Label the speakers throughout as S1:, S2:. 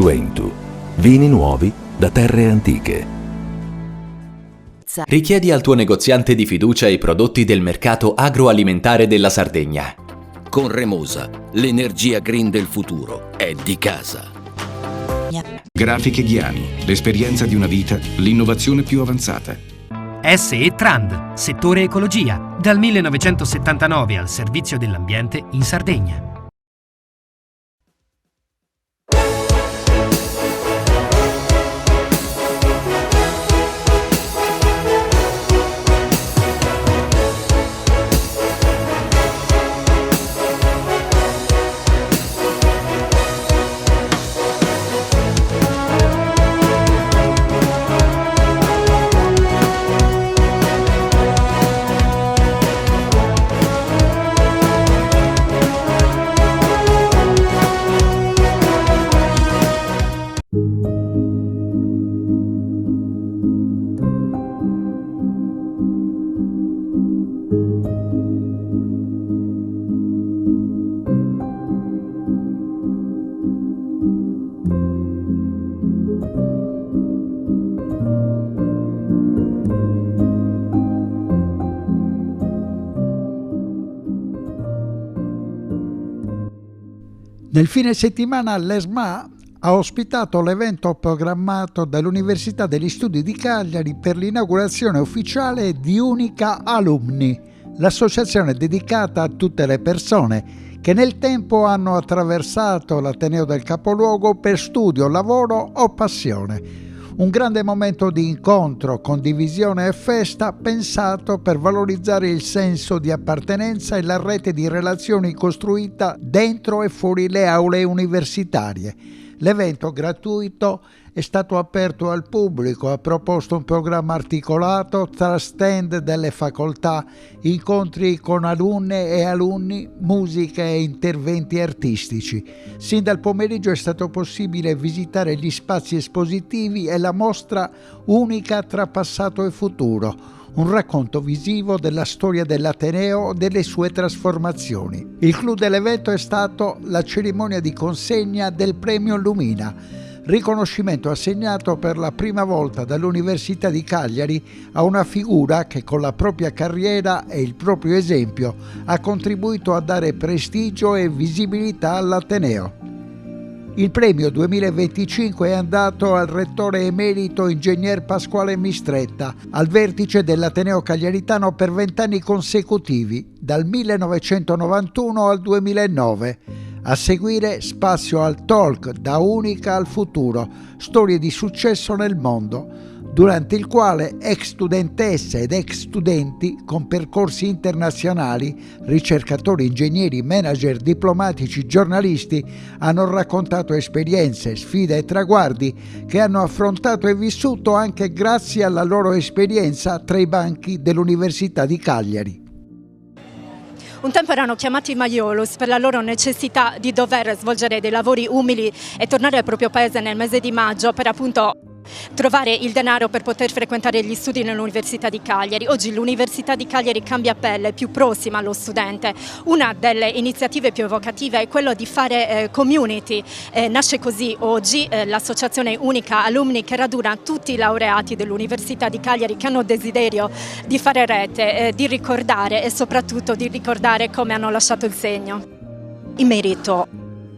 S1: Suentu, vini nuovi da terre antiche.
S2: Richiedi al tuo negoziante di fiducia i prodotti del mercato agroalimentare della Sardegna.
S3: Con Remosa, l'energia green del futuro è di casa.
S4: Grafiche Ghiani, l'esperienza di una vita, l'innovazione più avanzata.
S5: SE Trand, settore ecologia, dal 1979 al servizio dell'ambiente in Sardegna.
S6: Nel fine settimana l'ESMA ha ospitato l'evento programmato dall'Università degli Studi di Cagliari per l'inaugurazione ufficiale di Unica Alumni, l'associazione dedicata a tutte le persone che nel tempo hanno attraversato l'Ateneo del capoluogo per studio, lavoro o passione. Un grande momento di incontro, condivisione e festa pensato per valorizzare il senso di appartenenza e la rete di relazioni costruita dentro e fuori le aule universitarie. L'evento gratuito è stato aperto al pubblico, ha proposto un programma articolato tra stand delle facoltà, incontri con alunne e alunni, musica e interventi artistici. Sin dal pomeriggio è stato possibile visitare gli spazi espositivi e la mostra Unica tra passato e futuro, un racconto visivo della storia dell'Ateneo e delle sue trasformazioni. Il clou dell'evento è stato la cerimonia di consegna del premio Lumina, riconoscimento assegnato per la prima volta dall'Università di Cagliari a una figura che con la propria carriera e il proprio esempio ha contribuito a dare prestigio e visibilità all'Ateneo. Il premio 2025 è andato al rettore emerito ingegner Pasquale Mistretta, al vertice dell'Ateneo Cagliaritano per 20 anni consecutivi, dal 1991 al 2009. A seguire spazio al talk Da Unica al Futuro, storie di successo nel mondo, durante il quale ex studentesse ed ex studenti con percorsi internazionali, ricercatori, ingegneri, manager, diplomatici, giornalisti hanno raccontato esperienze, sfide e traguardi che hanno affrontato e vissuto anche grazie alla loro esperienza tra i banchi dell'Università di Cagliari.
S7: Un tempo erano chiamati Maiolus per la loro necessità di dover svolgere dei lavori umili e tornare al proprio paese nel mese di maggio per appunto trovare il denaro per poter frequentare gli studi nell'Università di Cagliari. Oggi l'Università di Cagliari cambia pelle, è più prossima allo studente. Una delle iniziative più evocative è quello di fare community. Nasce così oggi l'associazione Unica Alumni, che raduna tutti i laureati dell'Università di Cagliari che hanno desiderio di fare rete, di ricordare e soprattutto di ricordare come hanno lasciato il segno. In merito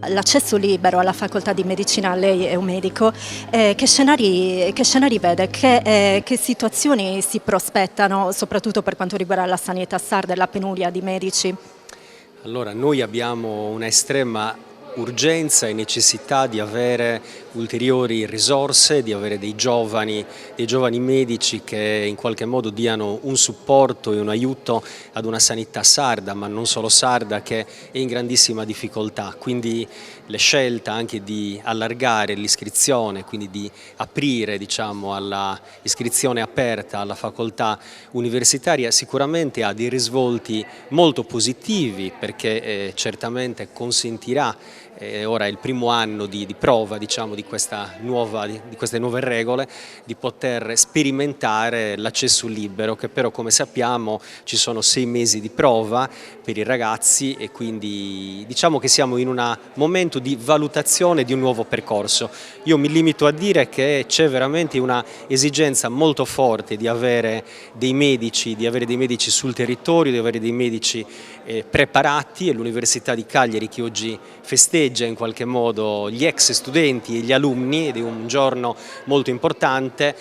S7: l'accesso libero alla facoltà di medicina, lei è un medico, che scenari vede, che situazioni si prospettano soprattutto per quanto riguarda la sanità sarda e la penuria di medici?
S8: Allora, noi abbiamo una estrema urgenza e necessità di avere ulteriori risorse, di avere dei giovani medici che in qualche modo diano un supporto e un aiuto ad una sanità sarda, ma non solo sarda, che è in grandissima difficoltà. Quindi le scelte anche di allargare l'iscrizione, quindi di aprire, diciamo, alla iscrizione aperta alla facoltà universitaria, sicuramente ha dei risvolti molto positivi, perché certamente consentirà ora è il primo anno di prova, diciamo, di queste nuove regole, di poter sperimentare l'accesso libero, che però, come sappiamo, ci sono 6 mesi di prova per i ragazzi e quindi diciamo che siamo in un momento di valutazione di un nuovo percorso. Io mi limito a dire che c'è veramente una esigenza molto forte di avere dei medici sul territorio, di avere dei medici preparati, e l'Università di Cagliari, che oggi festeggia in qualche modo gli ex studenti e gli alunni ed è un giorno molto importante,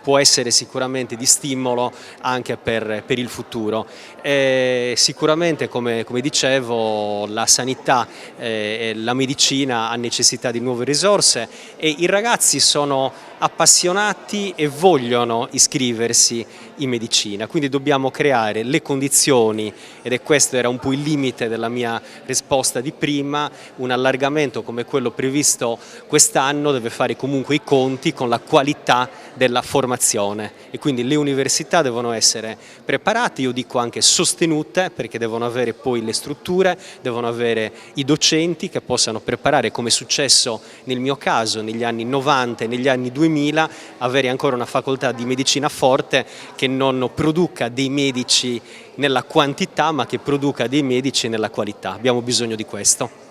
S8: può essere sicuramente di stimolo anche per il futuro. Sicuramente, come dicevo, la sanità e la medicina ha necessità di nuove risorse e i ragazzi sono appassionati e vogliono iscriversi in medicina, quindi dobbiamo creare le condizioni, ed questo era un po' il limite della mia risposta di prima. Un allargamento come quello previsto quest'anno deve fare comunque i conti con la qualità della formazione e quindi le università devono essere preparate, io dico anche sostenute, perché devono avere poi le strutture, devono avere i docenti che possano preparare, come è successo nel mio caso negli anni 90 e negli anni 2000, avere ancora una facoltà di medicina forte che non produca dei medici nella quantità ma che produca dei medici nella qualità. Abbiamo bisogno di questo.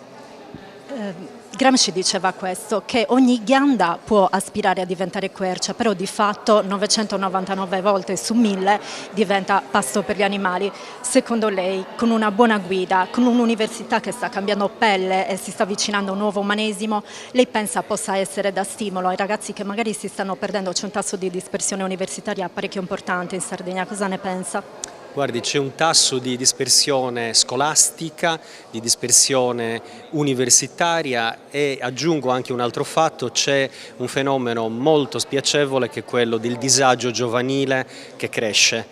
S7: Gramsci diceva questo, che ogni ghianda può aspirare a diventare quercia, però di fatto 999 volte su 1000 diventa pasto per gli animali. Secondo lei, con una buona guida, con un'università che sta cambiando pelle e si sta avvicinando a un nuovo umanesimo, lei pensa possa essere da stimolo ai ragazzi che magari si stanno perdendo? C'è un tasso di dispersione universitaria parecchio importante in Sardegna, cosa ne pensa?
S8: Guardi, c'è un tasso di dispersione scolastica, di dispersione universitaria e aggiungo anche un altro fatto: c'è un fenomeno molto spiacevole che è quello del disagio giovanile che cresce.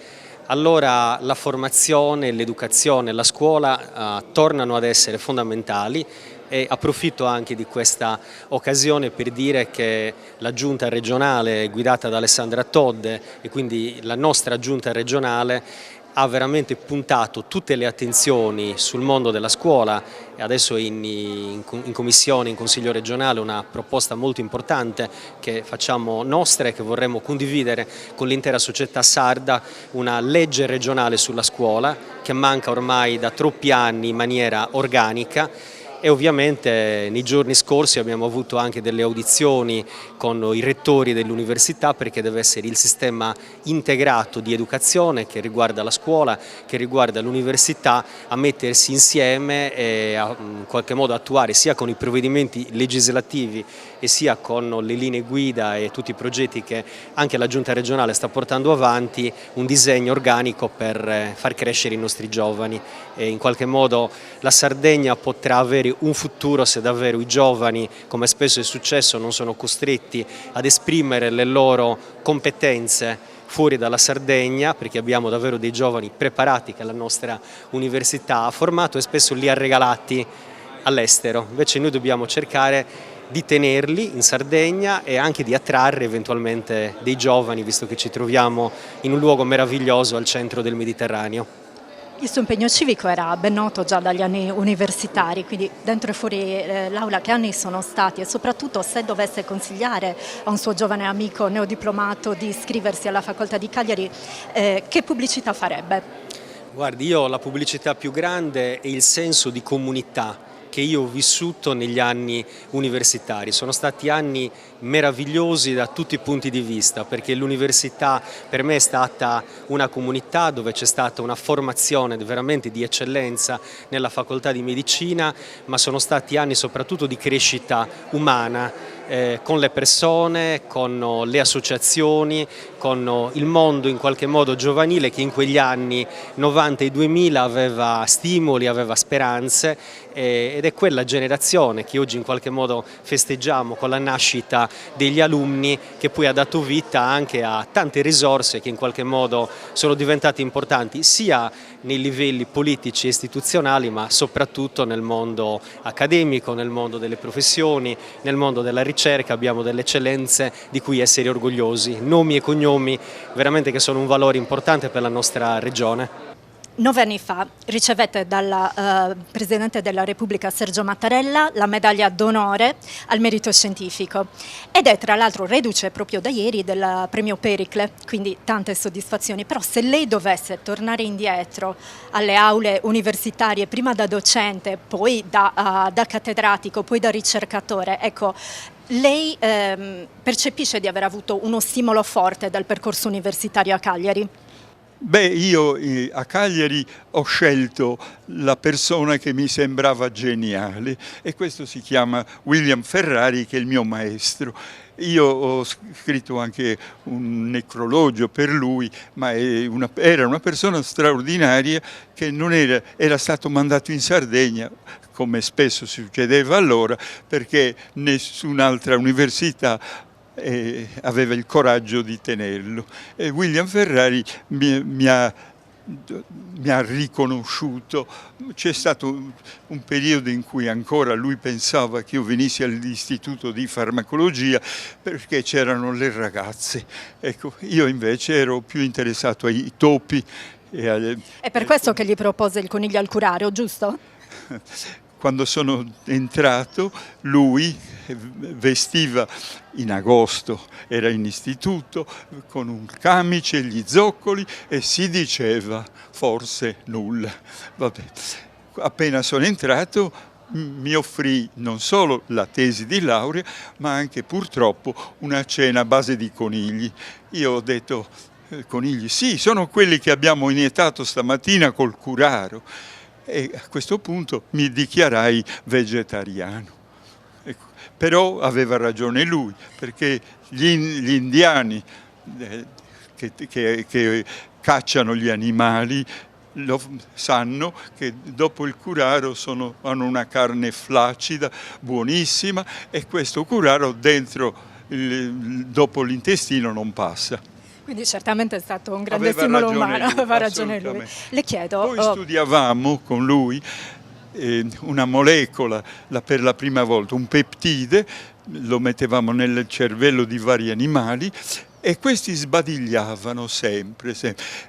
S8: Allora la formazione, l'educazione, la scuola tornano ad essere fondamentali. E approfitto anche di questa occasione per dire che la giunta regionale guidata da Alessandra Todde e quindi la nostra giunta regionale ha veramente puntato tutte le attenzioni sul mondo della scuola e adesso in commissione, in Consiglio regionale, una proposta molto importante che facciamo nostra e che vorremmo condividere con l'intera società sarda, una legge regionale sulla scuola che manca ormai da troppi anni in maniera organica. E ovviamente nei giorni scorsi abbiamo avuto anche delle audizioni con i rettori dell'università, perché deve essere il sistema integrato di educazione che riguarda la scuola, che riguarda l'università, a mettersi insieme e a in qualche modo attuare sia con i provvedimenti legislativi e sia con le linee guida e tutti i progetti che anche la Giunta regionale sta portando avanti, un disegno organico per far crescere i nostri giovani. E in qualche modo la Sardegna potrà avere un futuro se davvero i giovani, come spesso è successo, non sono costretti ad esprimere le loro competenze fuori dalla Sardegna, perché abbiamo davvero dei giovani preparati che la nostra università ha formato e spesso li ha regalati all'estero. Invece noi dobbiamo cercare di tenerli in Sardegna e anche di attrarre eventualmente dei giovani, visto che ci troviamo in un luogo meraviglioso al centro del Mediterraneo.
S7: Il suo impegno civico era ben noto già dagli anni universitari, quindi dentro e fuori l'aula che anni sono stati, e soprattutto se dovesse consigliare a un suo giovane amico neodiplomato di iscriversi alla facoltà di Cagliari, che pubblicità farebbe?
S8: Guardi, io la pubblicità più grande è il senso di comunità che io ho vissuto negli anni universitari. Sono stati anni meravigliosi da tutti i punti di vista, perché l'università per me è stata una comunità dove c'è stata una formazione veramente di eccellenza nella facoltà di medicina, ma sono stati anni soprattutto di crescita umana, con le persone, con le associazioni, con il mondo in qualche modo giovanile che in quegli anni 90 e 2000 aveva stimoli, aveva speranze, ed è quella generazione che oggi in qualche modo festeggiamo con la nascita degli alunni, che poi ha dato vita anche a tante risorse che in qualche modo sono diventate importanti sia nei livelli politici e istituzionali, ma soprattutto nel mondo accademico, nel mondo delle professioni, nel mondo della ricerca. Abbiamo delle eccellenze di cui essere orgogliosi, nomi e cognomi veramente che sono un valore importante per la nostra regione.
S7: 9 anni fa ricevette dal Presidente della Repubblica Sergio Mattarella la medaglia d'onore al merito scientifico ed è tra l'altro reduce proprio da ieri del premio Pericle, quindi tante soddisfazioni. Però se lei dovesse tornare indietro alle aule universitarie, prima da docente, poi da cattedratico, poi da ricercatore, ecco, lei percepisce di aver avuto uno stimolo forte dal percorso universitario a Cagliari?
S9: Beh, io a Cagliari ho scelto la persona che mi sembrava geniale e questo si chiama William Ferrari, che è il mio maestro. Io ho scritto anche un necrologio per lui, ma era una persona straordinaria che non era stato mandato in Sardegna, come spesso succedeva allora, perché nessun'altra università aveva il coraggio di tenerlo. E William Ferrari mi ha riconosciuto. C'è stato un periodo in cui ancora lui pensava che io venissi all'istituto di farmacologia perché c'erano le ragazze. Ecco, io invece ero più interessato ai topi.
S7: È per questo che gli propose il coniglio al curario, giusto?
S9: Quando sono entrato, lui vestiva in agosto, era in istituto, con un camice, gli zoccoli e si diceva forse nulla. Vabbè. Appena sono entrato mi offrì non solo la tesi di laurea, ma anche purtroppo una cena a base di conigli. Io ho detto, conigli, sì, sono quelli che abbiamo iniettato stamattina col curaro. E a questo punto mi dichiarai vegetariano. Ecco, però aveva ragione lui, perché gli indiani che cacciano gli animali sanno che dopo il curaro hanno una carne flaccida, buonissima, e questo curaro dopo l'intestino non passa.
S7: Quindi certamente è stato un grande stimolo umano, aveva ragione lui. Le chiedo...
S9: Poi studiavamo con lui una molecola per la prima volta, un peptide, lo mettevamo nel cervello di vari animali e questi sbadigliavano sempre.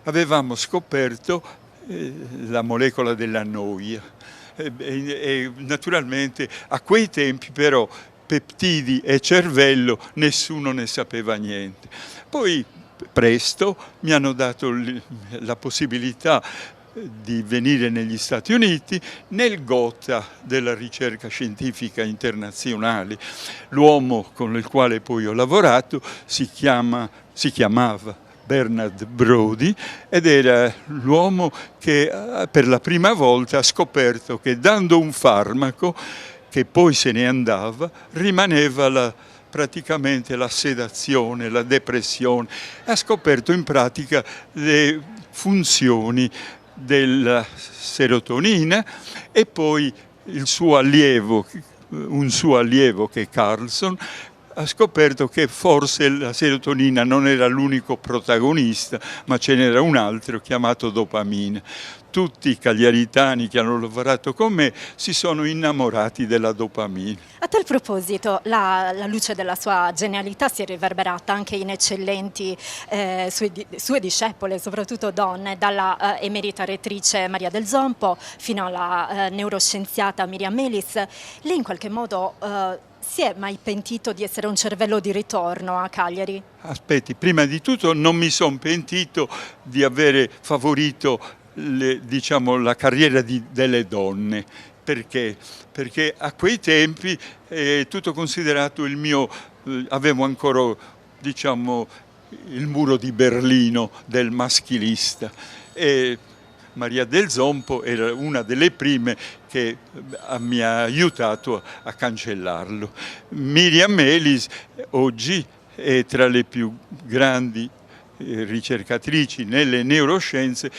S9: Avevamo scoperto la molecola della noia e naturalmente a quei tempi però peptidi e cervello nessuno ne sapeva niente. Poi presto mi hanno dato la possibilità di venire negli Stati Uniti nel gotha della ricerca scientifica internazionale. L'uomo con il quale poi ho lavorato si chiamava Bernard Brodie ed era l'uomo che per la prima volta ha scoperto che dando un farmaco che poi se ne andava rimaneva praticamente la sedazione, la depressione. Ha scoperto in pratica le funzioni della serotonina e poi un suo allievo che è Carlson ha scoperto che forse la serotonina non era l'unico protagonista, ma ce n'era un altro chiamato dopamina. Tutti i cagliaritani che hanno lavorato con me si sono innamorati della dopamina.
S7: A tal proposito, la luce della sua genialità si è riverberata anche in eccellenti sue discepole, soprattutto donne, dalla emerita rettrice Maria del Zompo fino alla neuroscienziata Miriam Melis. Lei in qualche modo si è mai pentito di essere un cervello di ritorno a Cagliari?
S9: Aspetti, prima di tutto non mi sono pentito di avere favorito la carriera delle donne. Perché? Perché a quei tempi tutto considerato avevo ancora il muro di Berlino del maschilista e Maria del Zompo era una delle prime che mi ha aiutato a cancellarlo. Miriam Melis oggi è tra le più grandi ricercatrici nelle neuroscienze,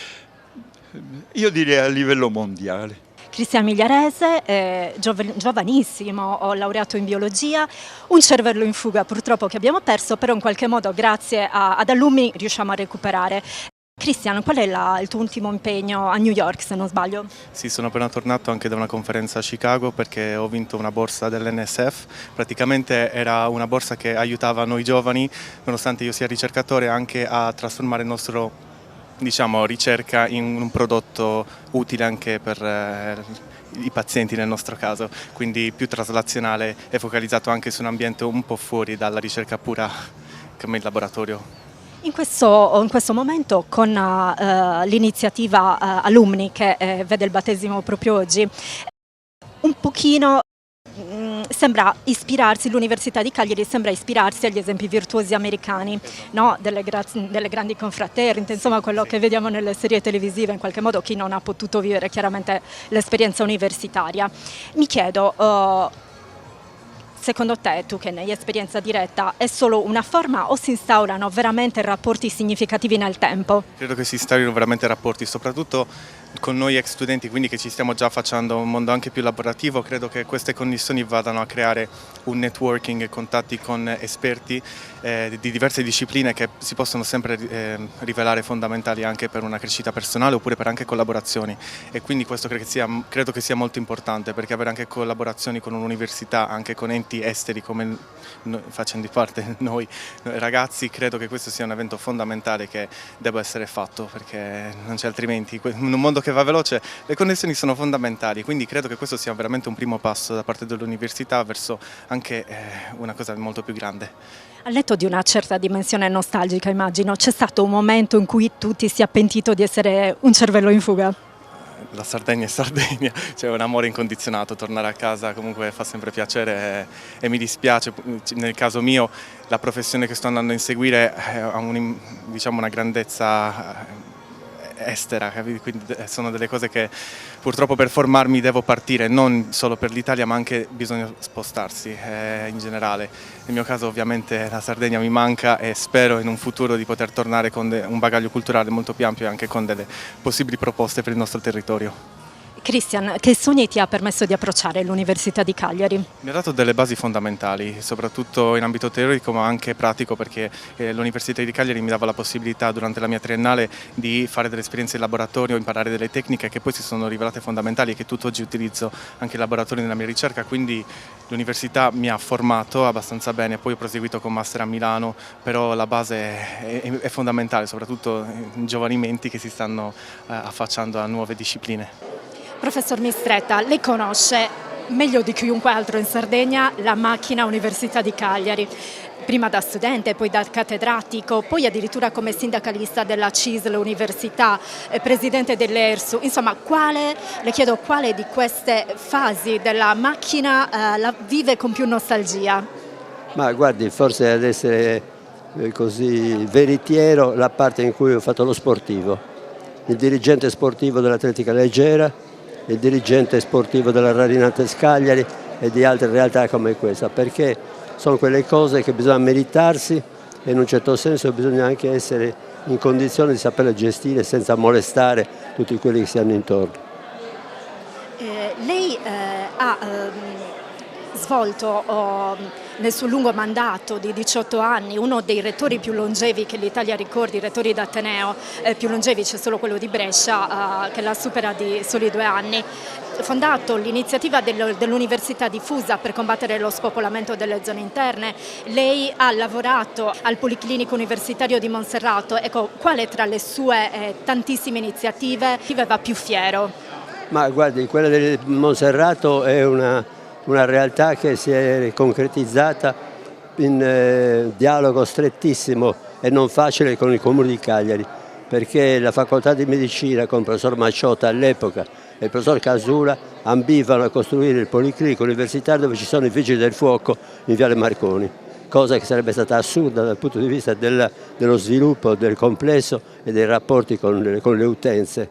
S9: io direi a livello mondiale.
S7: Cristian Migliarese, giovanissimo, laureato in biologia, un cervello in fuga purtroppo che abbiamo perso, però in qualche modo grazie ad alunni riusciamo a recuperare. Cristian, qual è il tuo ultimo impegno a New York, se non sbaglio?
S10: Sì, sono appena tornato anche da una conferenza a Chicago perché ho vinto una borsa dell'NSF. Praticamente era una borsa che aiutava noi giovani, nonostante io sia ricercatore, anche a trasformare il nostro diciamo, ricerca in un prodotto utile anche per i pazienti nel nostro caso, quindi più traslazionale e focalizzato anche su un ambiente un po' fuori dalla ricerca pura come il laboratorio.
S7: In questo momento con l'iniziativa Alumni che vede il battesimo proprio oggi, un pochino sembra ispirarsi, l'Università di Cagliari sembra ispirarsi agli esempi virtuosi americani, no? delle grandi confraternite, insomma quello che vediamo nelle serie televisive, in qualche modo chi non ha potuto vivere chiaramente l'esperienza universitaria. Mi chiedo, secondo te, tu che ne hai esperienza diretta, è solo una forma o si instaurano veramente rapporti significativi nel tempo?
S10: Credo che si instaurino veramente rapporti, soprattutto con noi ex studenti, quindi che ci stiamo già facendo un mondo anche più lavorativo. Credo che queste connessioni vadano a creare un networking e contatti con esperti di diverse discipline che si possono sempre rivelare fondamentali anche per una crescita personale oppure per anche collaborazioni, e quindi questo credo che sia molto importante, perché avere anche collaborazioni con un'università, anche con enti esteri come facendo parte noi ragazzi, credo che questo sia un evento fondamentale che debba essere fatto, perché non c'è altrimenti. In un mondo che va veloce le connessioni sono fondamentali, quindi credo che questo sia veramente un primo passo da parte dell'università verso anche una cosa molto più grande.
S7: Al netto di una certa dimensione nostalgica, immagino, c'è stato un momento in cui tu ti sia pentito di essere un cervello in fuga?
S10: La Sardegna è Sardegna, c'è un amore incondizionato, tornare a casa comunque fa sempre piacere e mi dispiace, nel caso mio la professione che sto andando a inseguire ha diciamo una grandezza estera, quindi sono delle cose che purtroppo per formarmi devo partire, non solo per l'Italia ma anche bisogna spostarsi in generale. Nel mio caso ovviamente la Sardegna mi manca e spero in un futuro di poter tornare con un bagaglio culturale molto più ampio e anche con delle possibili proposte per il nostro territorio.
S7: Cristian, che sogni ti ha permesso di approcciare l'Università di Cagliari?
S10: Mi ha dato delle basi fondamentali, soprattutto in ambito teorico ma anche pratico, perché l'Università di Cagliari mi dava la possibilità durante la mia triennale di fare delle esperienze in laboratorio, imparare delle tecniche che poi si sono rivelate fondamentali e che tutt'oggi utilizzo anche in laboratorio nella mia ricerca, quindi l'università mi ha formato abbastanza bene, poi ho proseguito con master a Milano, però la base è fondamentale, soprattutto in giovani menti che si stanno affacciando a nuove discipline.
S7: Professor Mistretta, lei conosce meglio di chiunque altro in Sardegna la macchina Università di Cagliari, prima da studente, poi da cattedratico, poi addirittura come sindacalista della CISL Università, presidente dell'ERSU. Insomma, le chiedo quale di queste fasi della macchina la vive con più nostalgia?
S11: Ma guardi, forse ad essere così veritiero, la parte in cui ho fatto lo sportivo, il dirigente sportivo dell'atletica leggera, il dirigente sportivo della Radinantes Cagliari e di altre realtà come questa, perché sono quelle cose che bisogna meritarsi e in un certo senso bisogna anche essere in condizione di saperle gestire senza molestare tutti quelli che si hanno intorno.
S7: Lei ha svolto nel suo lungo mandato di 18 anni uno dei rettori più longevi che l'Italia ricordi, i rettori d'Ateneo più longevi, c'è solo quello di Brescia che la supera di soli 2 anni. Fondato l'iniziativa dell'Università diffusa per combattere lo spopolamento delle zone interne, lei ha lavorato al Policlinico Universitario di Monserrato. Ecco, quale tra le sue tantissime iniziative va più fiero?
S11: Ma guardi, quella del Monserrato è una realtà che si è concretizzata in dialogo strettissimo e non facile con il Comune di Cagliari, perché la facoltà di medicina con il professor Macciotta all'epoca e il professor Casula ambivano a costruire il Policlinico Universitario dove ci sono i vigili del fuoco in Viale Marconi, cosa che sarebbe stata assurda dal punto di vista dello sviluppo del complesso e dei rapporti con le utenze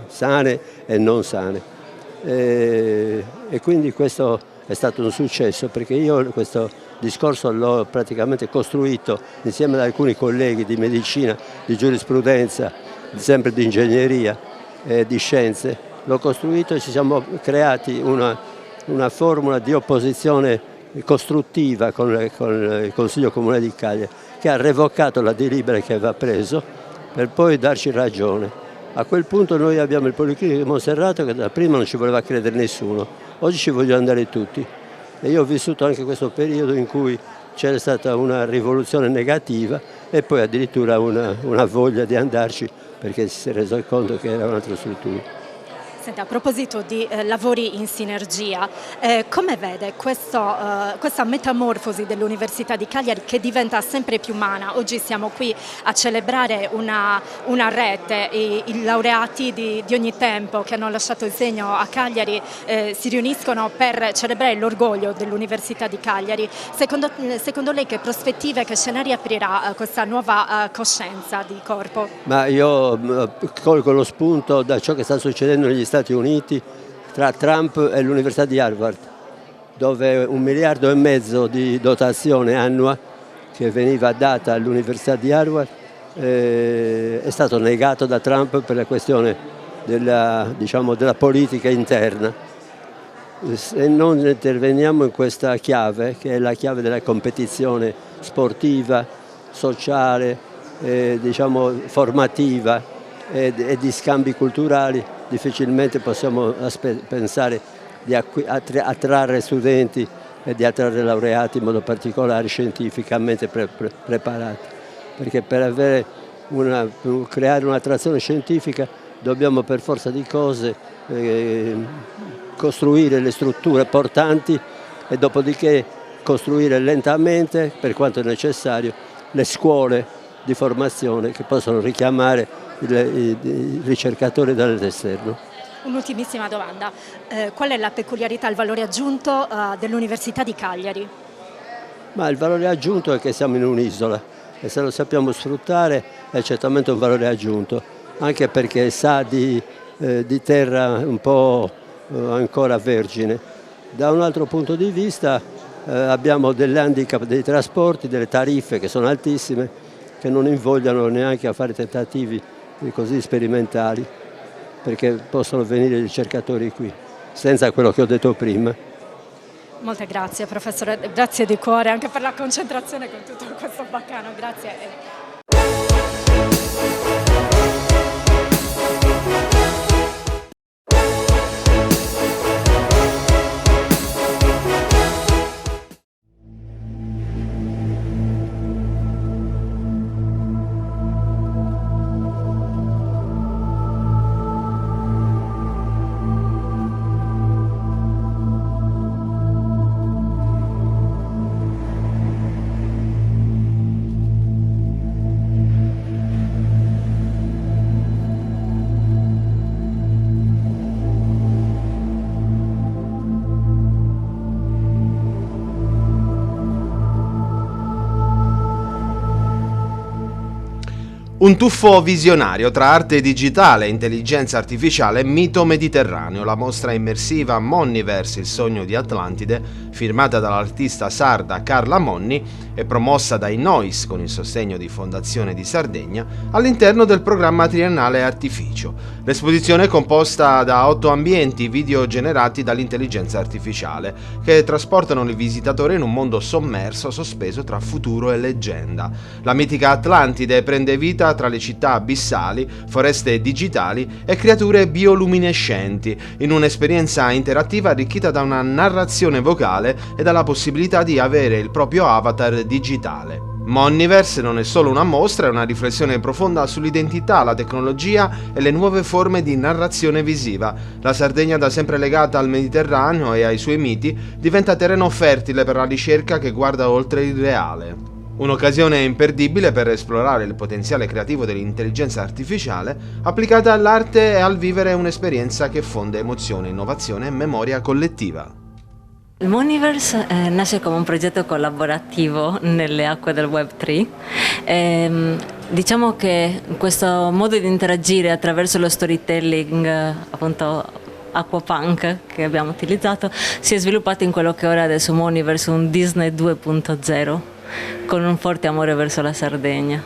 S11: sane e non sane. E quindi questo è stato un successo, perché io questo discorso l'ho praticamente costruito insieme ad alcuni colleghi di medicina, di giurisprudenza, sempre di ingegneria e di scienze. L'ho costruito e ci siamo creati una formula di opposizione costruttiva con il Consiglio Comunale di Cagliari, che ha revocato la delibera che aveva preso per poi darci ragione. A quel punto noi abbiamo il Policlinico di Monserrato che da prima non ci voleva credere nessuno, oggi ci vogliono andare tutti. E io ho vissuto anche questo periodo in cui c'era stata una rivoluzione negativa e poi addirittura una voglia di andarci perché si è reso conto che era un'altra struttura.
S7: Senta, a proposito di lavori in sinergia, come vede questa metamorfosi dell'Università di Cagliari che diventa sempre più umana? Oggi siamo qui a celebrare una rete, i laureati di ogni tempo che hanno lasciato il segno a Cagliari si riuniscono per celebrare l'orgoglio dell'Università di Cagliari. Secondo lei che prospettive, che scenari aprirà questa nuova coscienza di corpo?
S11: Ma io colgo lo spunto da ciò che sta succedendo negli Stati Uniti tra Trump e l'Università di Harvard, dove 1,5 miliardi di dotazione annua che veniva data all'Università di Harvard è stato negato da Trump per la questione della politica interna. Se non interveniamo in questa chiave, che è la chiave della competizione sportiva, sociale, formativa e di scambi culturali, difficilmente possiamo pensare di attrarre studenti e di attrarre laureati, in modo particolare scientificamente preparati, perché per creare un'attrazione scientifica dobbiamo per forza di cose costruire le strutture portanti e dopodiché costruire lentamente, per quanto è necessario, le scuole di formazione che possono richiamare i ricercatori dall'esterno.
S7: Un'ultimissima domanda, qual è la peculiarità, il valore aggiunto dell'Università di Cagliari?
S11: Ma il valore aggiunto è che siamo in un'isola e se lo sappiamo sfruttare è certamente un valore aggiunto, anche perché sa di terra un po' ancora vergine. Da un altro punto di vista abbiamo dell'handicap dei trasporti, delle tariffe che sono altissime, che non invogliano neanche a fare tentativi così sperimentali, perché possono venire i ricercatori qui, senza quello che ho detto prima.
S7: Molte grazie professore, grazie di cuore anche per la concentrazione con tutto questo baccano, grazie.
S12: Un tuffo visionario tra arte digitale e intelligenza artificiale, mito mediterraneo. La mostra immersiva Monniverse, il sogno di Atlantide, firmata dall'artista sarda Carla Monni e promossa dai Nois con il sostegno di Fondazione di Sardegna, all'interno del programma triennale Artificio. L'esposizione è composta da 8 ambienti video generati dall'intelligenza artificiale, che trasportano il visitatore in un mondo sommerso, sospeso tra futuro e leggenda. La mitica Atlantide prende vita tra le città abissali, foreste digitali e creature bioluminescenti, in un'esperienza interattiva arricchita da una narrazione vocale e dalla possibilità di avere il proprio avatar digitale. Monniverse non è solo una mostra, è una riflessione profonda sull'identità, la tecnologia e le nuove forme di narrazione visiva. La Sardegna, da sempre legata al Mediterraneo e ai suoi miti, diventa terreno fertile per la ricerca che guarda oltre il reale. Un'occasione imperdibile per esplorare il potenziale creativo dell'intelligenza artificiale applicata all'arte e al vivere un'esperienza che fonde emozione, innovazione e memoria collettiva.
S13: Il Monniverse nasce come un progetto collaborativo nelle acque del Web3. Diciamo che questo modo di interagire attraverso lo storytelling, appunto aquapunk, che abbiamo utilizzato, si è sviluppato in quello che ora adesso Monniverse, un Disney 2.0, con un forte amore verso la Sardegna.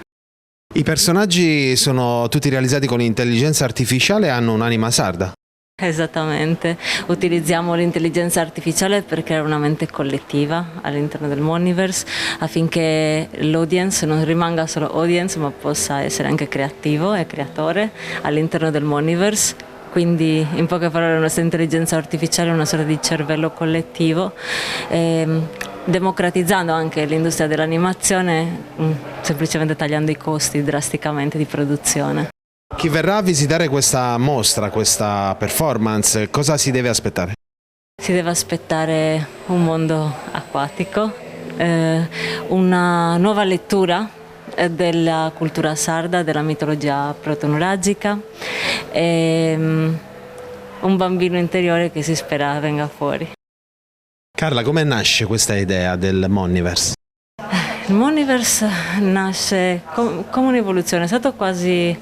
S12: I personaggi sono tutti realizzati con intelligenza artificiale e hanno un'anima sarda.
S13: Esattamente, utilizziamo l'intelligenza artificiale per creare una mente collettiva all'interno del Monniverse, affinché l'audience non rimanga solo audience ma possa essere anche creativo e creatore all'interno del Monniverse. Quindi in poche parole la nostra intelligenza artificiale è una sorta di cervello collettivo. democratizzando anche l'industria dell'animazione, semplicemente tagliando i costi drasticamente di produzione.
S12: Chi verrà a visitare questa mostra, questa performance, cosa si deve aspettare?
S13: Si deve aspettare un mondo acquatico, una nuova lettura della cultura sarda, della mitologia protonuragica e un bambino interiore che si spera venga fuori.
S12: Carla, come nasce questa idea del Monniverse?
S13: Il Monniverse nasce come un'evoluzione, è stato quasi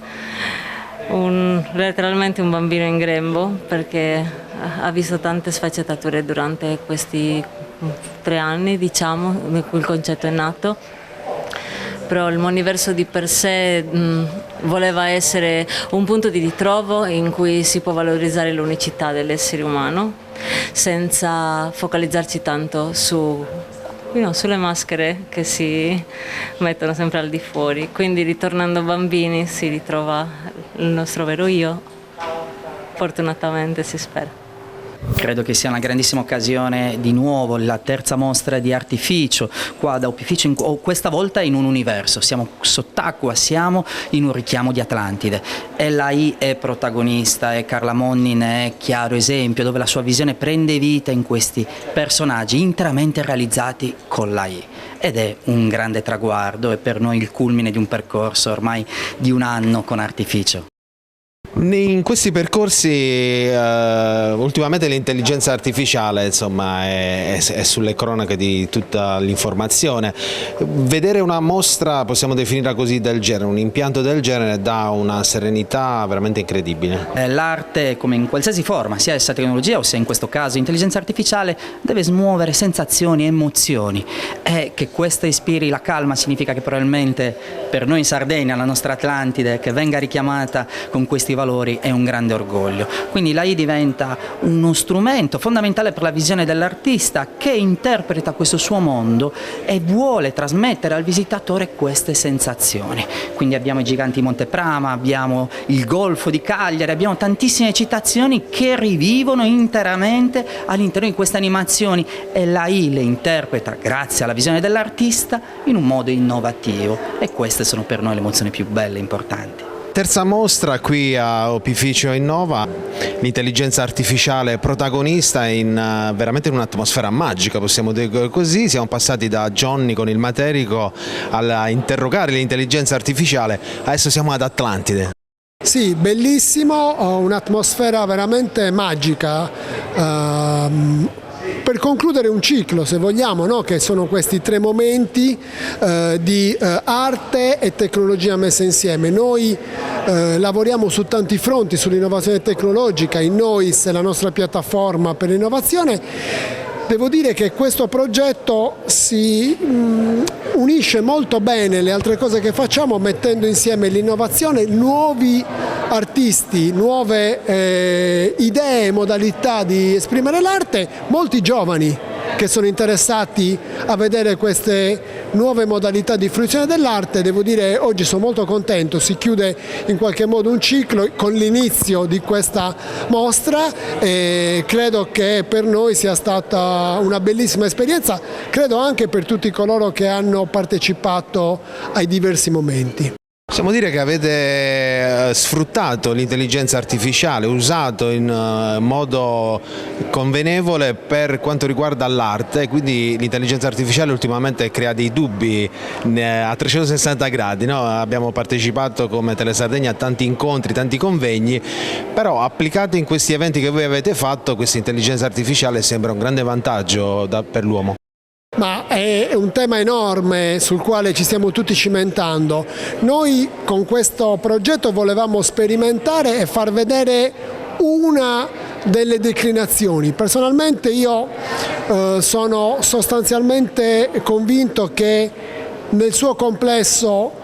S13: letteralmente un bambino in grembo, perché ha visto tante sfaccettature durante questi 3 anni, diciamo, in cui il concetto è nato. Però il Monniverso di per sé voleva essere un punto di ritrovo in cui si può valorizzare l'unicità dell'essere umano senza focalizzarci tanto sulle maschere che si mettono sempre al di fuori. Quindi ritornando bambini si ritrova il nostro vero io, fortunatamente si spera.
S14: Credo che sia una grandissima occasione, di nuovo la terza mostra di artificio qua da Opificio, questa volta in un universo, siamo sott'acqua, siamo in un richiamo di Atlantide e l'AI è protagonista e Carla Monni ne è chiaro esempio, dove la sua visione prende vita in questi personaggi interamente realizzati con l'AI ed è un grande traguardo e per noi il culmine di un percorso ormai di 1 anno con artificio.
S12: In questi percorsi ultimamente l'intelligenza artificiale insomma, è sulle cronache di tutta l'informazione. Vedere una mostra, possiamo definirla così, del genere, un impianto del genere dà una serenità veramente incredibile.
S14: L'arte, come in qualsiasi forma, sia essa tecnologia o sia in questo caso intelligenza artificiale, deve smuovere sensazioni, emozioni e che questa ispiri la calma significa che probabilmente per noi in Sardegna, la nostra Atlantide, che venga richiamata con questi valori è un grande orgoglio. Quindi l'AI diventa uno strumento fondamentale per la visione dell'artista che interpreta questo suo mondo e vuole trasmettere al visitatore queste sensazioni. Quindi abbiamo i giganti di Monteprama, abbiamo il Golfo di Cagliari, abbiamo tantissime citazioni che rivivono interamente all'interno di queste animazioni e l'AI le interpreta grazie alla visione dell'artista in un modo innovativo e queste sono per noi le emozioni più belle e importanti.
S12: Terza mostra qui a Opificio Innova, l'intelligenza artificiale protagonista veramente in un'atmosfera magica, possiamo dire così. Siamo passati da Johnny con il materico a interrogare l'intelligenza artificiale, adesso siamo ad Atlantide.
S15: Sì, bellissimo, un'atmosfera veramente magica. Per concludere un ciclo, se vogliamo, no? Che sono questi 3 momenti di arte e tecnologia messa insieme. Noi lavoriamo su tanti fronti, sull'innovazione tecnologica, in Nois, la nostra piattaforma per l'innovazione. Devo dire che questo progetto si unisce molto bene le altre cose che facciamo mettendo insieme l'innovazione, nuovi artisti, nuove idee, modalità di esprimere l'arte, molti giovani che sono interessati a vedere queste nuove modalità di fruizione dell'arte. Devo dire oggi sono molto contento, si chiude in qualche modo un ciclo con l'inizio di questa mostra e credo che per noi sia stata una bellissima esperienza, credo anche per tutti coloro che hanno partecipato ai diversi momenti.
S12: Possiamo dire che avete sfruttato l'intelligenza artificiale, usato in modo convenevole per quanto riguarda l'arte, quindi l'intelligenza artificiale ultimamente crea dei dubbi a 360 gradi, no? Abbiamo partecipato come Telesardegna a tanti incontri, tanti convegni, però applicati in questi eventi che voi avete fatto, questa intelligenza artificiale sembra un grande vantaggio per l'uomo.
S15: Ma è un tema enorme sul quale ci stiamo tutti cimentando. Noi con questo progetto volevamo sperimentare e far vedere una delle declinazioni. Personalmente io sono sostanzialmente convinto che nel suo complesso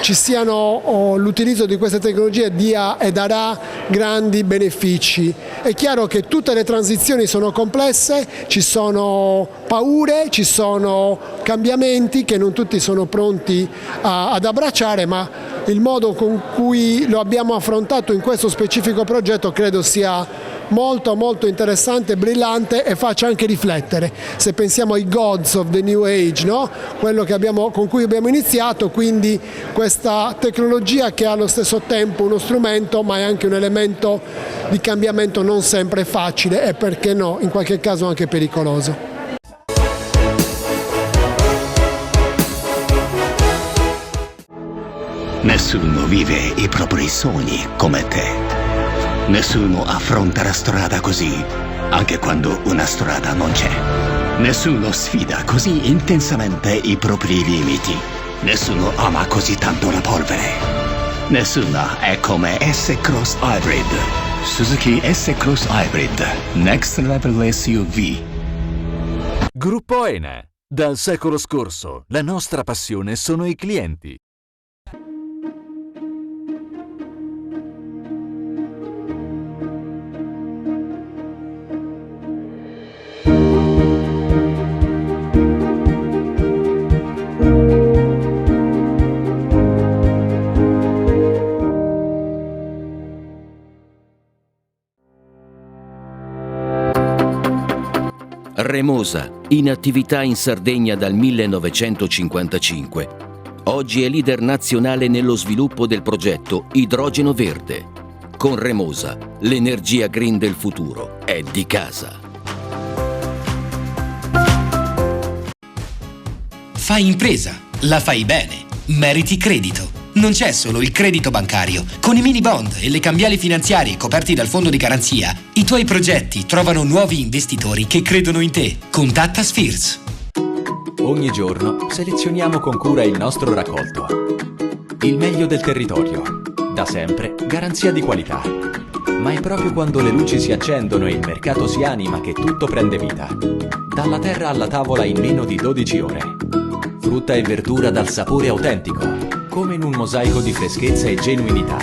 S15: ci siano l'utilizzo di queste tecnologie dia e darà grandi benefici. È chiaro che tutte le transizioni sono complesse, ci sono paure, ci sono cambiamenti che non tutti sono pronti ad abbracciare, ma il modo con cui lo abbiamo affrontato in questo specifico progetto credo sia molto molto interessante, brillante e faccia anche riflettere. Se pensiamo ai Gods of the New Age, no? Quello che con cui abbiamo iniziato, quindi questa tecnologia che è allo stesso tempo uno strumento ma è anche un elemento di cambiamento non sempre facile e, perché no, in qualche caso anche pericoloso.
S16: Nessuno vive i propri sogni come te. Nessuno affronta la strada così, anche quando una strada non c'è. Nessuno sfida così intensamente i propri limiti. Nessuno ama così tanto la polvere. Nessuna è come S-Cross Hybrid. Suzuki S-Cross Hybrid. Next Level SUV.
S1: Gruppo ENA. Dal secolo scorso, la nostra passione sono i clienti.
S3: Remosa, in attività in Sardegna dal 1955. Oggi è leader nazionale nello sviluppo del progetto Idrogeno Verde. Con Remosa, l'energia green del futuro è di casa.
S17: Fai impresa, la fai bene, meriti credito. Non c'è solo il credito bancario. Con i mini bond e le cambiali finanziarie coperti dal fondo di garanzia, i tuoi progetti trovano nuovi investitori che credono in te. Contatta Spheres.
S2: Ogni giorno selezioniamo con cura il nostro raccolto. Il meglio del territorio. Da sempre, garanzia di qualità. Ma è proprio quando le luci si accendono e il mercato si anima che tutto prende vita. Dalla terra alla tavola in meno di 12 ore. Frutta e verdura dal sapore autentico, come in un mosaico di freschezza e genuinità.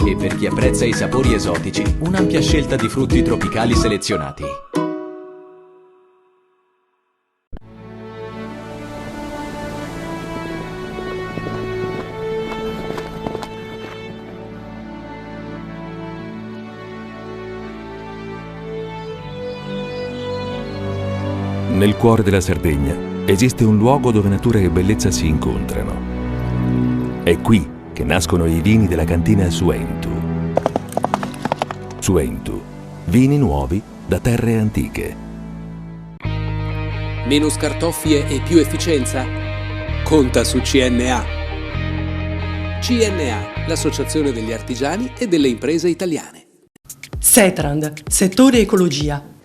S2: E per chi apprezza i sapori esotici, un'ampia scelta di frutti tropicali selezionati.
S1: Nel cuore della Sardegna esiste un luogo dove natura e bellezza si incontrano. È qui che nascono i vini della cantina Suentu. Suentu, vini nuovi da terre antiche.
S18: Meno scartoffie e più efficienza? Conta su CNA. CNA, l'associazione degli artigiani e delle imprese italiane.
S19: Setrand, settore ecologia.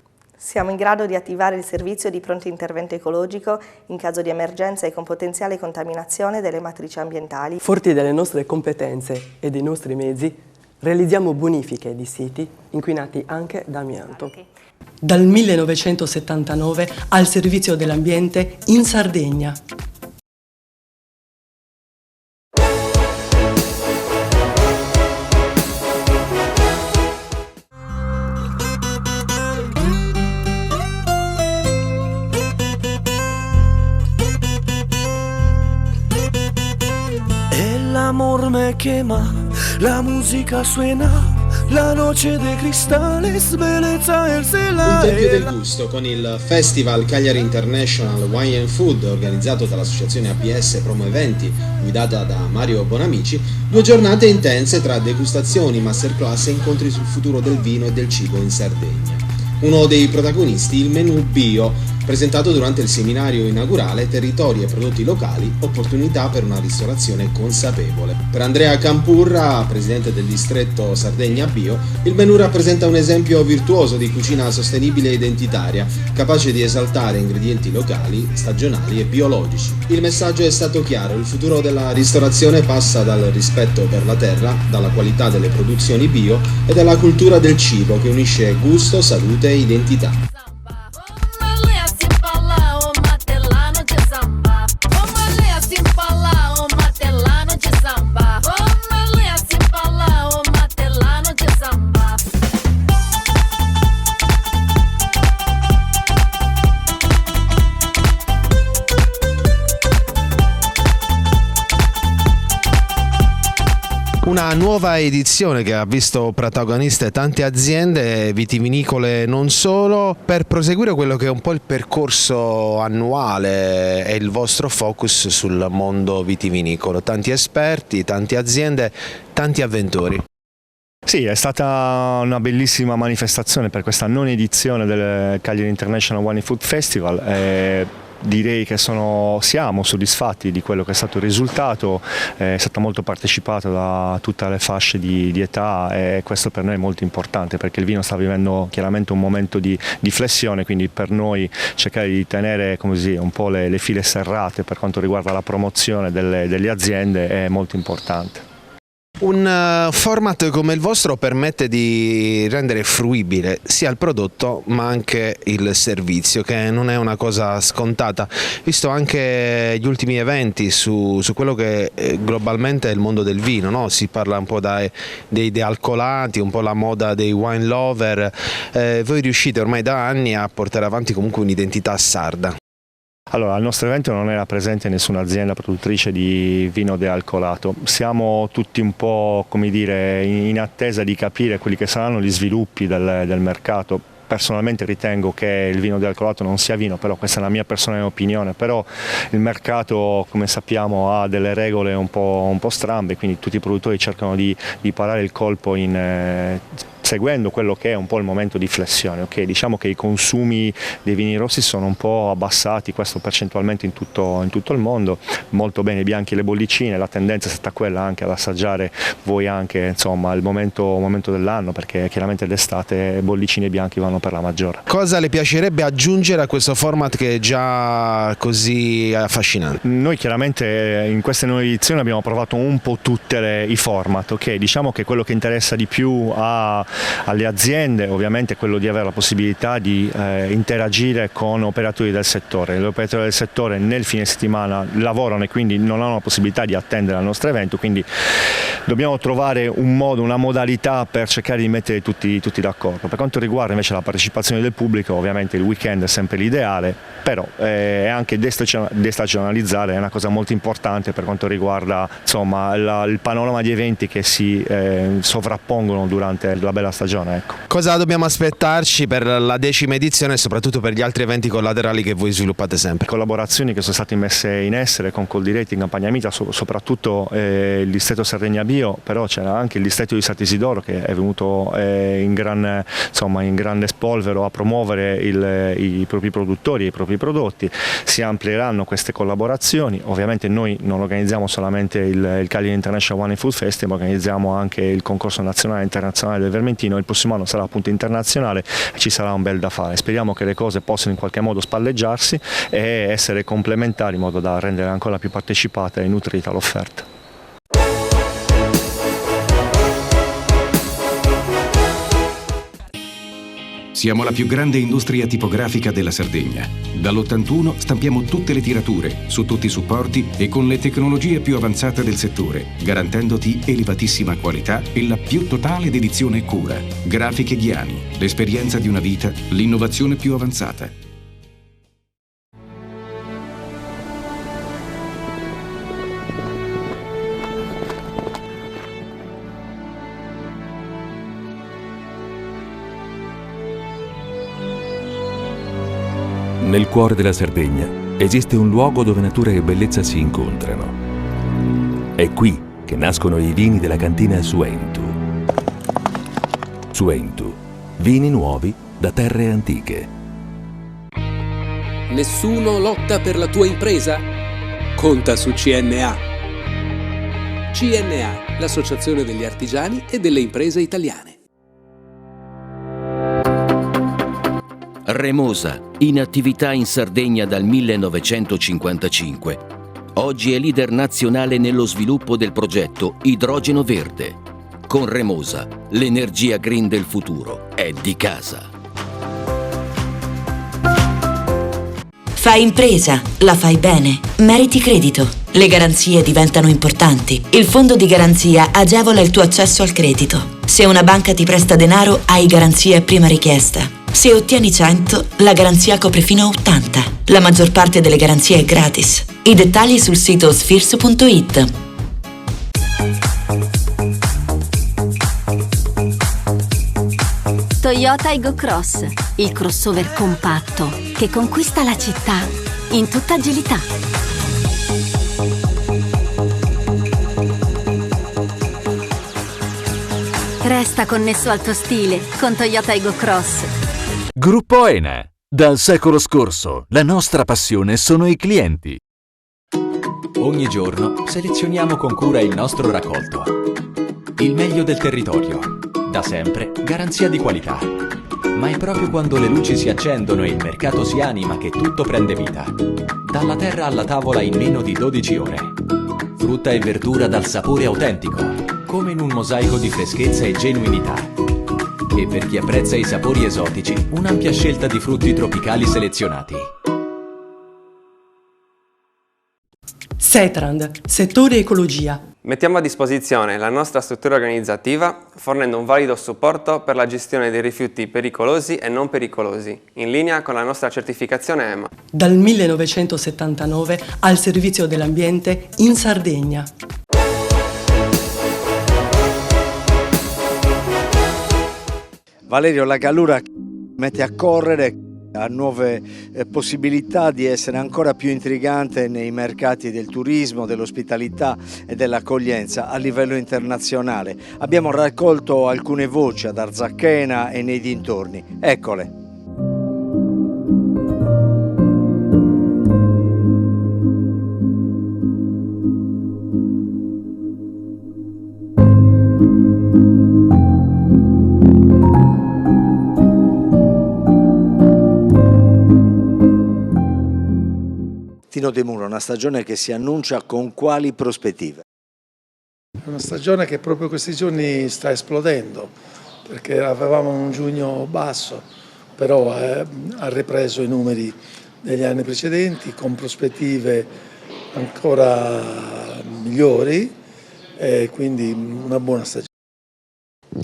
S20: Siamo in grado di attivare il servizio di pronto intervento ecologico in caso di emergenza e con potenziale contaminazione delle matrici ambientali.
S19: Forti delle nostre competenze e dei nostri mezzi, realizziamo bonifiche di siti inquinati anche da amianto. Dal 1979 al servizio dell'ambiente in Sardegna.
S21: L'amor me quema, la musica suena, la noce de cristallo sbellezza il
S12: Un tempio del gusto con il Festival Cagliari International Wine and Food organizzato dall'associazione APS Promo Eventi guidata da Mario Bonamici. 2 giornate intense tra degustazioni, masterclass e incontri sul futuro del vino e del cibo in Sardegna. Uno dei protagonisti, il menù bio, presentato durante il seminario inaugurale Territori e prodotti locali, opportunità per una ristorazione consapevole. Per Andrea Campurra, presidente del distretto Sardegna Bio, il menù rappresenta un esempio virtuoso di cucina sostenibile e identitaria, capace di esaltare ingredienti locali, stagionali e biologici. Il messaggio è stato chiaro: il futuro della ristorazione passa dal rispetto per la terra, dalla qualità delle produzioni bio e dalla cultura del cibo che unisce gusto, salute e identità. Una nuova edizione che ha visto protagoniste tante aziende vitivinicole non solo, per proseguire quello che è un po' il percorso annuale e il vostro focus sul mondo vitivinicolo. Tanti esperti, tante aziende, tanti avventori.
S4: Sì, è stata una bellissima manifestazione per questa non edizione del Cagliari International Wine Food Festival. Direi che siamo soddisfatti di quello che è stato il risultato, è stata molto partecipata da tutte le fasce di età e questo per noi è molto importante perché il vino sta vivendo chiaramente un momento di flessione, quindi per noi cercare di tenere un po' le file serrate per quanto riguarda la promozione delle aziende è molto importante.
S12: Un format come il vostro permette di rendere fruibile sia il prodotto ma anche il servizio, che non è una cosa scontata, visto anche gli ultimi eventi su quello che globalmente è il mondo del vino, no? Si parla un po' dei dealcolati, un po' la moda dei wine lover, voi riuscite ormai da anni a portare avanti comunque un'identità sarda.
S4: Allora, al nostro evento non era presente nessuna azienda produttrice di vino dealcolato, siamo tutti un po', come dire, in attesa di capire quelli che saranno gli sviluppi del mercato. Personalmente ritengo che il vino dealcolato non sia vino, però questa è la mia personale opinione, però il mercato, come sappiamo, ha delle regole un po' strambe, quindi tutti i produttori cercano di parare il colpo seguendo quello che è un po' il momento di flessione. Okay? Diciamo che i consumi dei vini rossi sono un po' abbassati, questo percentualmente in tutto il mondo, molto bene i bianchi e le bollicine, la tendenza è stata quella anche ad assaggiare voi anche il momento dell'anno, perché chiaramente d'estate bollicine e bianchi vanno per la maggiore.
S12: Cosa le piacerebbe aggiungere a questo format che è già così affascinante?
S4: Noi chiaramente in queste nuove edizioni abbiamo provato un po' tutti i format, okay? Diciamo che quello che interessa di più alle aziende ovviamente è quello di avere la possibilità di interagire con operatori del settore. Gli operatori del settore nel fine settimana lavorano e quindi non hanno la possibilità di attendere al nostro evento, quindi dobbiamo trovare un modo, una modalità per cercare di mettere tutti d'accordo. Per quanto riguarda invece la partecipazione del pubblico, ovviamente il weekend è sempre l'ideale, però anche destagionalizzare è una cosa molto importante per quanto riguarda il panorama di eventi che si sovrappongono durante la bella stagione. Ecco.
S12: Cosa dobbiamo aspettarci per la 10ª edizione e soprattutto per gli altri eventi collaterali che voi sviluppate sempre?
S4: Collaborazioni che sono state messe in essere con Coldiretti in Campagna Mita, soprattutto il distretto Sardegna Bio, però c'era anche il distretto di Sant'Isidoro che è venuto in grande spolvero a promuovere i propri produttori e i propri prodotti. Si amplieranno queste collaborazioni, ovviamente noi non organizziamo solamente il Cagliari International Wine Food Festival, ma organizziamo anche il concorso nazionale e internazionale del Vermentino. Il prossimo anno sarà appunto internazionale e ci sarà un bel da fare. Speriamo che le cose possano in qualche modo spalleggiarsi e essere complementari in modo da rendere ancora più partecipata e nutrita l'offerta.
S22: Siamo la più grande industria tipografica della Sardegna. Dall'81 stampiamo tutte le tirature, su tutti i supporti e con le tecnologie più avanzate del settore, garantendoti elevatissima qualità e la più totale dedizione e cura. Grafiche Ghiani, l'esperienza di una vita, l'innovazione più avanzata.
S1: Nel cuore della Sardegna esiste un luogo dove natura e bellezza si incontrano. È qui che nascono i vini della cantina Suentu. Suentu, vini nuovi da terre antiche.
S18: Nessuno lotta per la tua impresa? Conta su CNA. CNA, l'associazione degli artigiani e delle imprese italiane.
S3: Remosa, in attività in Sardegna dal 1955. Oggi è leader nazionale nello sviluppo del progetto Idrogeno Verde. Con Remosa, l'energia green del futuro è di casa.
S23: Fai impresa, la fai bene, meriti credito. Le garanzie diventano importanti. Il fondo di garanzia agevola il tuo accesso al credito. Se una banca ti presta denaro, hai garanzia a prima richiesta. Se ottieni 100, la garanzia copre fino a 80. La maggior parte delle garanzie è gratis. I dettagli sul sito sfirso.it.
S5: Toyota Aygo Cross, il crossover compatto che conquista la città in tutta agilità. Resta connesso al tuo stile con Toyota Aygo Cross.
S6: Gruppo ENA. Dal secolo scorso, la nostra passione sono i clienti.
S2: Ogni giorno selezioniamo con cura il nostro raccolto. Il meglio del territorio. Da sempre, garanzia di qualità. Ma è proprio quando le luci si accendono e il mercato si anima che tutto prende vita. Dalla terra alla tavola in meno di 12 ore. Frutta e verdura dal sapore autentico, come in un mosaico di freschezza e genuinità. E per chi apprezza i sapori esotici, un'ampia scelta di frutti tropicali selezionati.
S19: Setrand, settore ecologia.
S8: Mettiamo a disposizione la nostra struttura organizzativa fornendo un valido supporto per la gestione dei rifiuti pericolosi e non pericolosi, in linea con la nostra certificazione EMA.
S19: Dal 1979 al servizio dell'ambiente in Sardegna.
S24: Valerio, la Gallura mette a correre, ha nuove possibilità di essere ancora più intrigante nei mercati del turismo, dell'ospitalità e dell'accoglienza a livello internazionale. Abbiamo raccolto alcune voci ad Arzachena e nei dintorni. Eccole. Tino De Muro, una stagione che si annuncia con quali prospettive?
S25: È una stagione che proprio questi giorni sta esplodendo, perché avevamo un giugno basso, però ha ripreso i numeri degli anni precedenti con prospettive ancora migliori e quindi una buona stagione.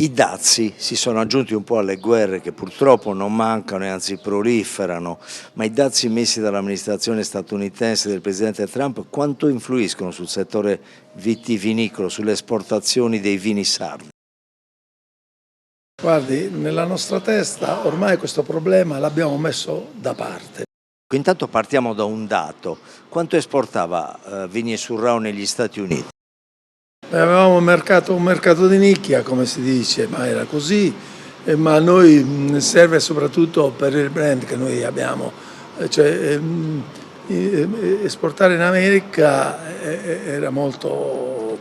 S24: I dazi si sono aggiunti un po' alle guerre che purtroppo non mancano e anzi proliferano, ma i dazi messi dall'amministrazione statunitense del presidente Trump quanto influiscono sul settore vitivinicolo, sulle esportazioni dei vini sardi?
S25: Guardi, nella nostra testa ormai questo problema l'abbiamo messo da parte.
S24: Intanto partiamo da un dato: quanto esportava Vignes Surrao negli Stati Uniti?
S25: Avevamo un mercato di nicchia, come si dice, ma era così, ma a noi serve soprattutto per il brand che noi abbiamo, cioè esportare in America era molto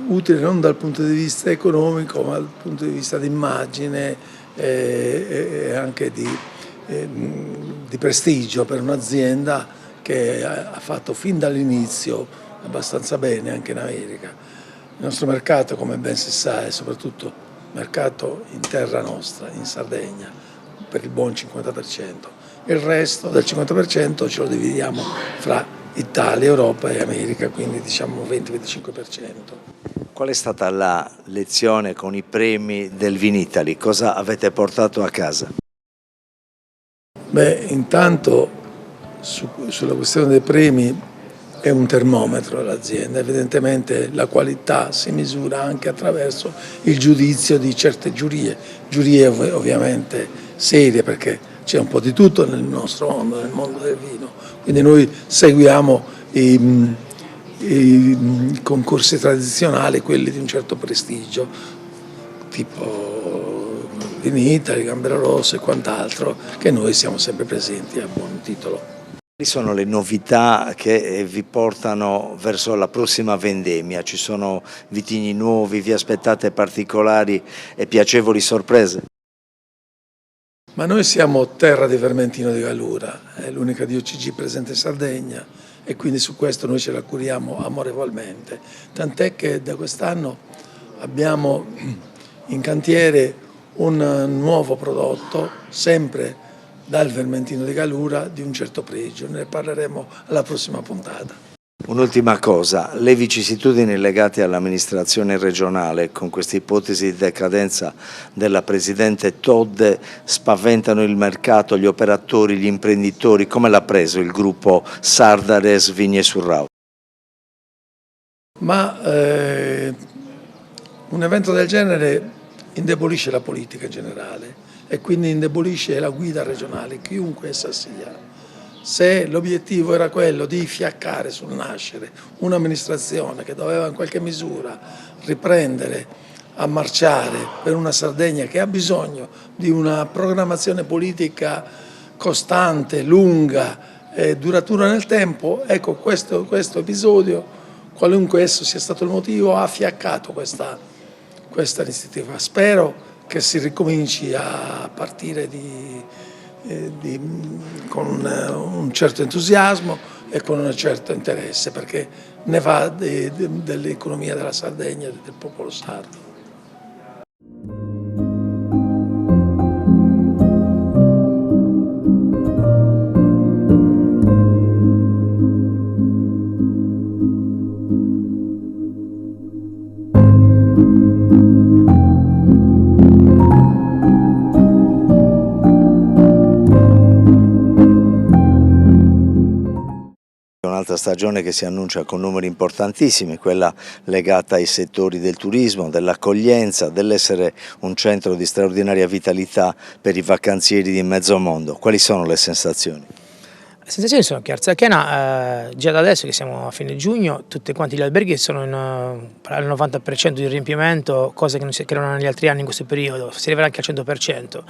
S25: utile non dal punto di vista economico, ma dal punto di vista di immagine e anche di prestigio per un'azienda che ha fatto fin dall'inizio abbastanza bene anche in America. Il nostro mercato, come ben si sa, è soprattutto mercato in terra nostra, in Sardegna, per il buon 50%. Il resto del 50% ce lo dividiamo fra Italia, Europa e America, quindi diciamo 20-25%.
S24: Qual è stata la lezione con i premi del Vinitaly? Cosa avete portato a casa?
S25: Beh, intanto sulla questione dei premi è un termometro l'azienda, evidentemente la qualità si misura anche attraverso il giudizio di certe giurie ovviamente serie, perché c'è un po' di tutto nel nostro mondo, nel mondo del vino, quindi noi seguiamo i concorsi tradizionali, quelli di un certo prestigio, tipo Vinitaly, Gambero Rosso e quant'altro, che noi siamo sempre presenti a buon titolo.
S24: Quali sono le novità che vi portano verso la prossima vendemmia? Ci sono vitigni nuovi, vi aspettate particolari e piacevoli sorprese?
S25: Ma noi siamo terra di Vermentino di Gallura, è l'unica DOCG presente in Sardegna e quindi su questo noi ce la curiamo amorevolmente. Tant'è che da quest'anno abbiamo in cantiere un nuovo prodotto, sempre dal Vermentino di Gallura, di un certo pregio. Ne parleremo alla prossima puntata.
S24: Un'ultima cosa, le vicissitudini legate all'amministrazione regionale con questa ipotesi di decadenza della Presidente Todde spaventano il mercato, gli operatori, gli imprenditori. Come l'ha preso il gruppo Sardares Vignes Surrao?
S25: Ma un evento del genere indebolisce la politica in generale. e quindi indebolisce la guida regionale, chiunque essa sia. Se l'obiettivo era quello di fiaccare sul nascere un'amministrazione che doveva in qualche misura riprendere a marciare per una Sardegna che ha bisogno di una programmazione politica costante, lunga e duratura nel tempo, ecco questo episodio, qualunque esso sia stato il motivo, ha fiaccato questa iniziativa. Spero che si ricominci a partire con un certo entusiasmo e con un certo interesse, perché ne va dell'economia della Sardegna e del popolo sardo.
S24: Un'altra stagione che si annuncia con numeri importantissimi, quella legata ai settori del turismo, dell'accoglienza, dell'essere un centro di straordinaria vitalità per i vacanzieri di mezzo mondo. Quali sono le sensazioni?
S7: Le sensazioni sono che Arzachena, già da adesso che siamo a fine giugno, tutti quanti gli alberghi sono al 90% di riempimento, cosa che non erano negli altri anni in questo periodo, si arriverà anche al 100%.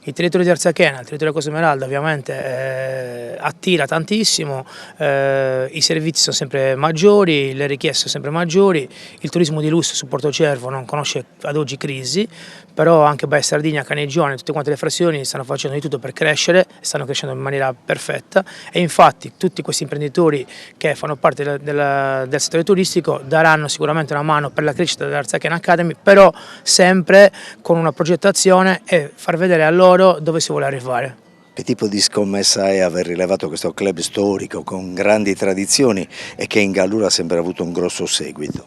S7: Il territorio di Arzachena, il territorio Costa Smeralda ovviamente attira tantissimo, i servizi sono sempre maggiori, le richieste sono sempre maggiori, il turismo di lusso su Porto Cervo non conosce ad oggi crisi, però anche Baia Sardigna, Caneggione, tutte quante le frazioni stanno facendo di tutto per crescere, stanno crescendo in maniera perfetta e infatti tutti questi imprenditori che fanno parte del settore turistico daranno sicuramente una mano per la crescita dell'Arzachena Academy, però sempre con una progettazione e far vedere a loro dove si vuole arrivare.
S24: Che tipo di scommessa è aver rilevato questo club storico con grandi tradizioni e che in Gallura ha sempre avuto un grosso seguito?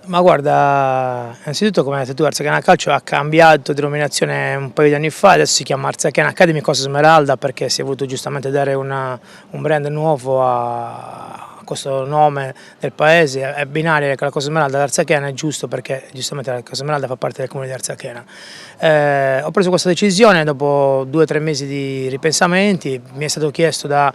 S7: Ma guarda, innanzitutto come hai detto tu, Arzachena Calcio ha cambiato denominazione un paio di anni fa, adesso si chiama Arzachena Academy Costa Smeralda perché si è voluto giustamente dare un brand nuovo a questo nome del paese, abbinare con la Costa Smeralda all'Arzachena è giusto perché giustamente la Costa Smeralda fa parte del comune di Arzachena. Ho preso questa decisione dopo 2 o 3 mesi di ripensamenti, mi è stato chiesto da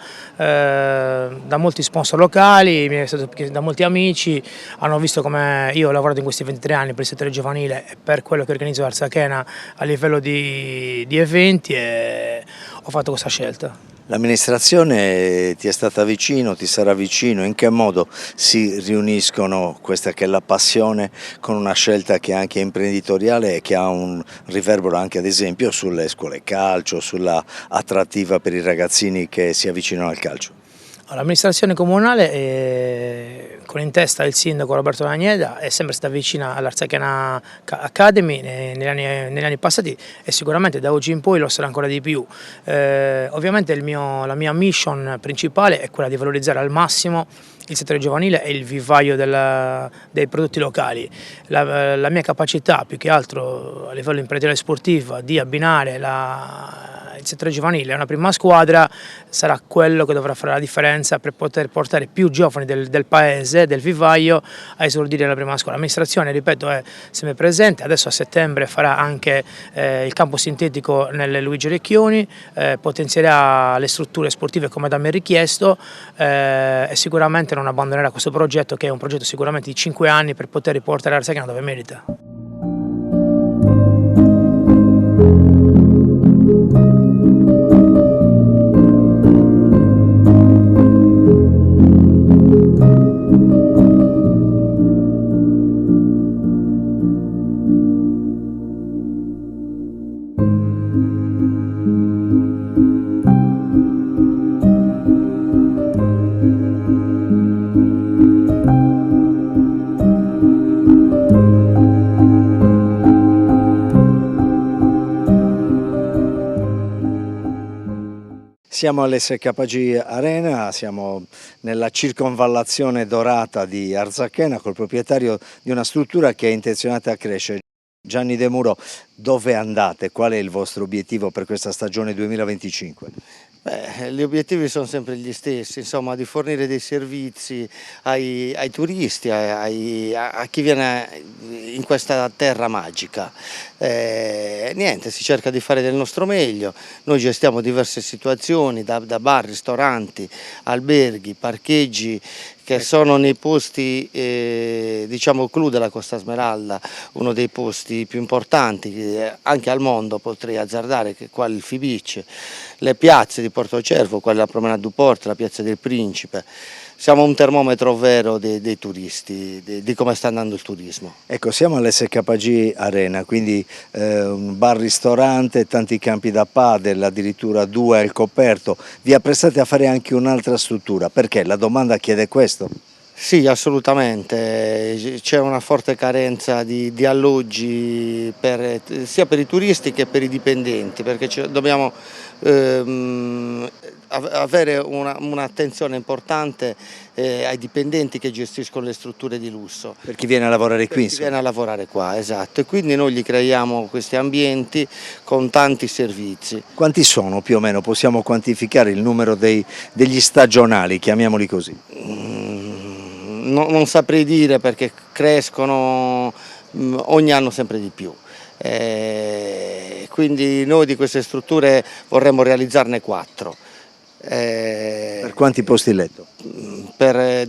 S7: molti sponsor locali, mi è stato chiesto da molti amici, hanno visto come io ho lavorato in questi 23 anni per il settore giovanile e per quello che organizzo Arzachena a livello di eventi e ho fatto questa scelta.
S24: L'amministrazione ti è stata vicino, ti sarà vicino, in che modo si riuniscono questa che è la passione con una scelta che è anche imprenditoriale e che ha un riverbero anche ad esempio sulle scuole calcio, sulla attrattiva per i ragazzini che si avvicinano al calcio?
S7: L'amministrazione comunale, con in testa il sindaco Roberto Lagneda, è sempre stata vicina all'Arzachena Academy negli anni passati e sicuramente da oggi in poi lo sarà ancora di più. Ovviamente la mia mission principale è quella di valorizzare al massimo il settore giovanile e il vivaio dei prodotti locali. La mia capacità più che altro a livello imprenditoriale sportivo di abbinare il settore giovanile a una prima squadra sarà quello che dovrà fare la differenza per poter portare più giovani del paese, del vivaio, a esordire nella prima squadra. L'amministrazione, ripeto, è sempre presente, adesso a settembre farà anche il campo sintetico nelle Luigi Recchioni, potenzierà le strutture sportive come da me richiesto e sicuramente non abbandonerà questo progetto che è un progetto sicuramente di 5 anni per poter riportare l'Arzachena dove merita.
S24: Siamo all'SKG Arena, siamo nella circonvallazione dorata di Arzachena col proprietario di una struttura che è intenzionata a crescere. Gianni De Muro, dove andate? Qual è il vostro obiettivo per questa stagione 2025?
S9: Gli obiettivi sono sempre gli stessi, insomma, di fornire dei servizi ai turisti, a chi viene in questa terra magica. Niente, si cerca di fare del nostro meglio. Noi gestiamo diverse situazioni, da bar, ristoranti, alberghi, parcheggi, che sono nei posti diciamo clou della Costa Smeralda, uno dei posti più importanti anche al mondo, potrei azzardare, che qua il Fibic, le piazze di Portocervo, quella della Promenade du Port, la Piazza del Principe. Siamo un termometro vero dei turisti, di come sta andando il turismo.
S24: Ecco, siamo all'SKG Arena, quindi un bar-ristorante, tanti campi da padel, addirittura 2 al coperto. Vi apprestate a fare anche un'altra struttura, perché la domanda chiede questo?
S9: Sì, assolutamente, c'è una forte carenza di alloggi sia per i turisti che per i dipendenti, perché dobbiamo avere un'attenzione importante ai dipendenti che gestiscono le strutture di lusso.
S24: Per chi viene a lavorare qui?
S9: Chi viene a lavorare qua, esatto, e quindi noi gli creiamo questi ambienti con tanti servizi.
S24: Quanti sono più o meno? Possiamo quantificare il numero degli stagionali, chiamiamoli così?
S9: Non saprei dire, perché crescono ogni anno sempre di più. Quindi noi di queste strutture vorremmo realizzarne 4.
S24: Per quanti posti letto?
S9: Per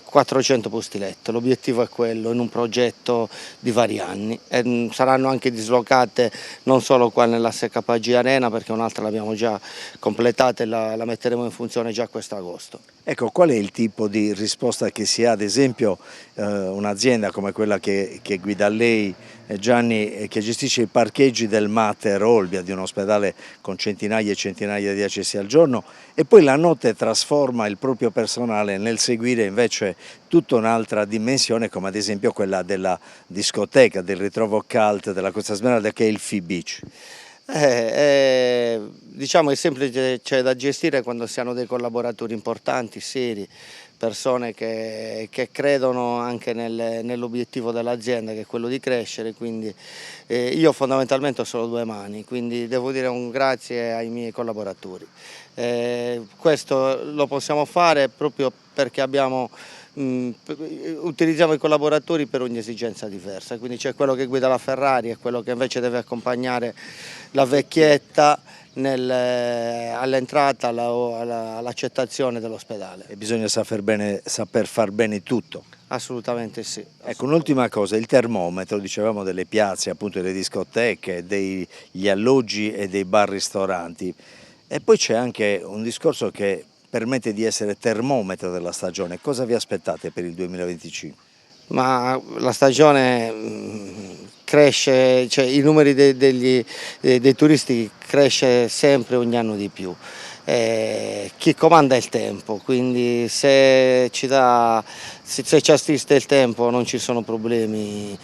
S9: 400 posti letto, l'obiettivo è quello, in un progetto di vari anni. Saranno anche dislocate non solo qua nella SKG Arena, perché un'altra l'abbiamo già completata e la metteremo in funzione già quest'agosto.
S24: Ecco, qual è il tipo di risposta che si ha, ad esempio un'azienda come quella che guida lei, Gianni, che gestisce i parcheggi del Mater Olbia, di un ospedale con centinaia e centinaia di accessi al giorno, e poi la notte trasforma il proprio personale nel seguire invece tutta un'altra dimensione, come ad esempio quella della discoteca, del ritrovo cult della Costa Smeralda, che è il Fibic?
S9: Diciamo è semplice, c'è da gestire quando si hanno dei collaboratori importanti, seri, persone che credono anche nell'obiettivo dell'azienda, che è quello di crescere. Quindi io fondamentalmente ho solo 2 mani, quindi devo dire un grazie ai miei collaboratori. Questo lo possiamo fare proprio perché utilizziamo i collaboratori per ogni esigenza diversa, quindi c'è quello che guida la Ferrari e quello che invece deve accompagnare la vecchietta all'entrata, all'accettazione dell'ospedale.
S24: E bisogna saper far bene tutto.
S9: Assolutamente sì.
S24: Ecco, un'ultima cosa, il termometro, dicevamo delle piazze, appunto delle discoteche, degli alloggi e dei bar-ristoranti, e poi c'è anche un discorso che permette di essere termometro della stagione. Cosa vi aspettate per il 2025?
S9: Ma la stagione cresce, cioè i numeri dei turisti cresce sempre ogni anno di più. Chi comanda è il tempo, quindi se ci assiste il tempo non ci sono problemi,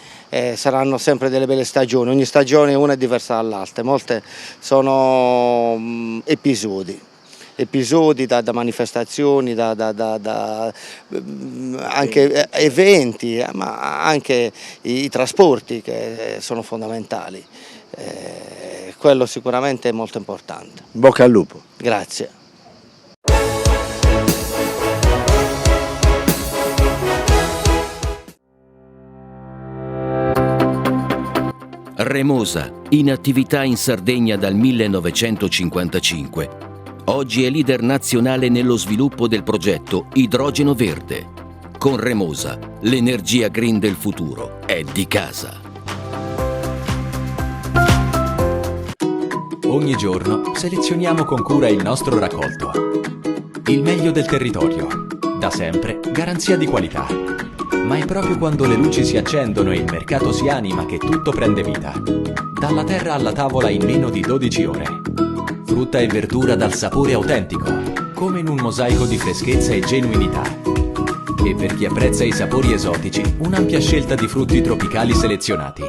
S9: saranno sempre delle belle stagioni, ogni stagione una è diversa dall'altra, molte sono episodi da manifestazioni, anche eventi, ma anche i trasporti che sono fondamentali. Quello sicuramente è molto importante.
S24: Bocca al lupo.
S9: Grazie.
S3: Remosa, in attività in Sardegna dal 1955. Oggi è leader nazionale nello sviluppo del progetto Idrogeno Verde. Con Remosa, l'energia green del futuro è di casa.
S2: Ogni giorno selezioniamo con cura il nostro raccolto. Il meglio del territorio, da sempre garanzia di qualità. Ma è proprio quando le luci si accendono e il mercato si anima che tutto prende vita. Dalla terra alla tavola in meno di 12 ore. Frutta e verdura dal sapore autentico, come in un mosaico di freschezza e genuinità. E per chi apprezza i sapori esotici, un'ampia scelta di frutti tropicali selezionati.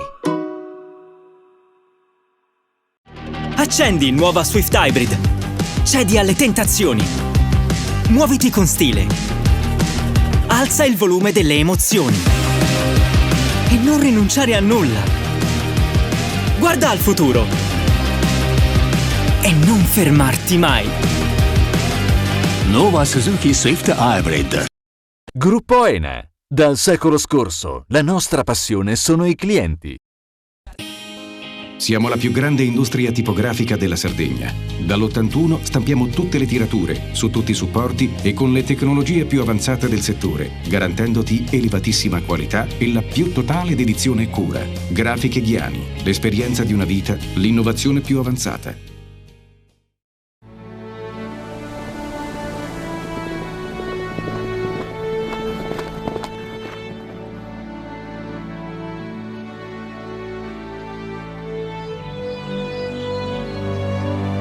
S10: Accendi nuova Swift Hybrid. Cedi alle tentazioni. Muoviti con stile. Alza il volume delle emozioni. E non rinunciare a nulla. Guarda al futuro. e non fermarti mai.
S6: Nuova Suzuki Swift Hybrid. Gruppo ENA. Dal secolo scorso, la nostra passione sono i clienti.
S22: Siamo la più grande industria tipografica della Sardegna. Dall'81 stampiamo tutte le tirature, su tutti i supporti e con le tecnologie più avanzate del settore, garantendoti elevatissima qualità e la più totale dedizione e cura. Grafiche Ghiani, l'esperienza di una vita, l'innovazione più avanzata.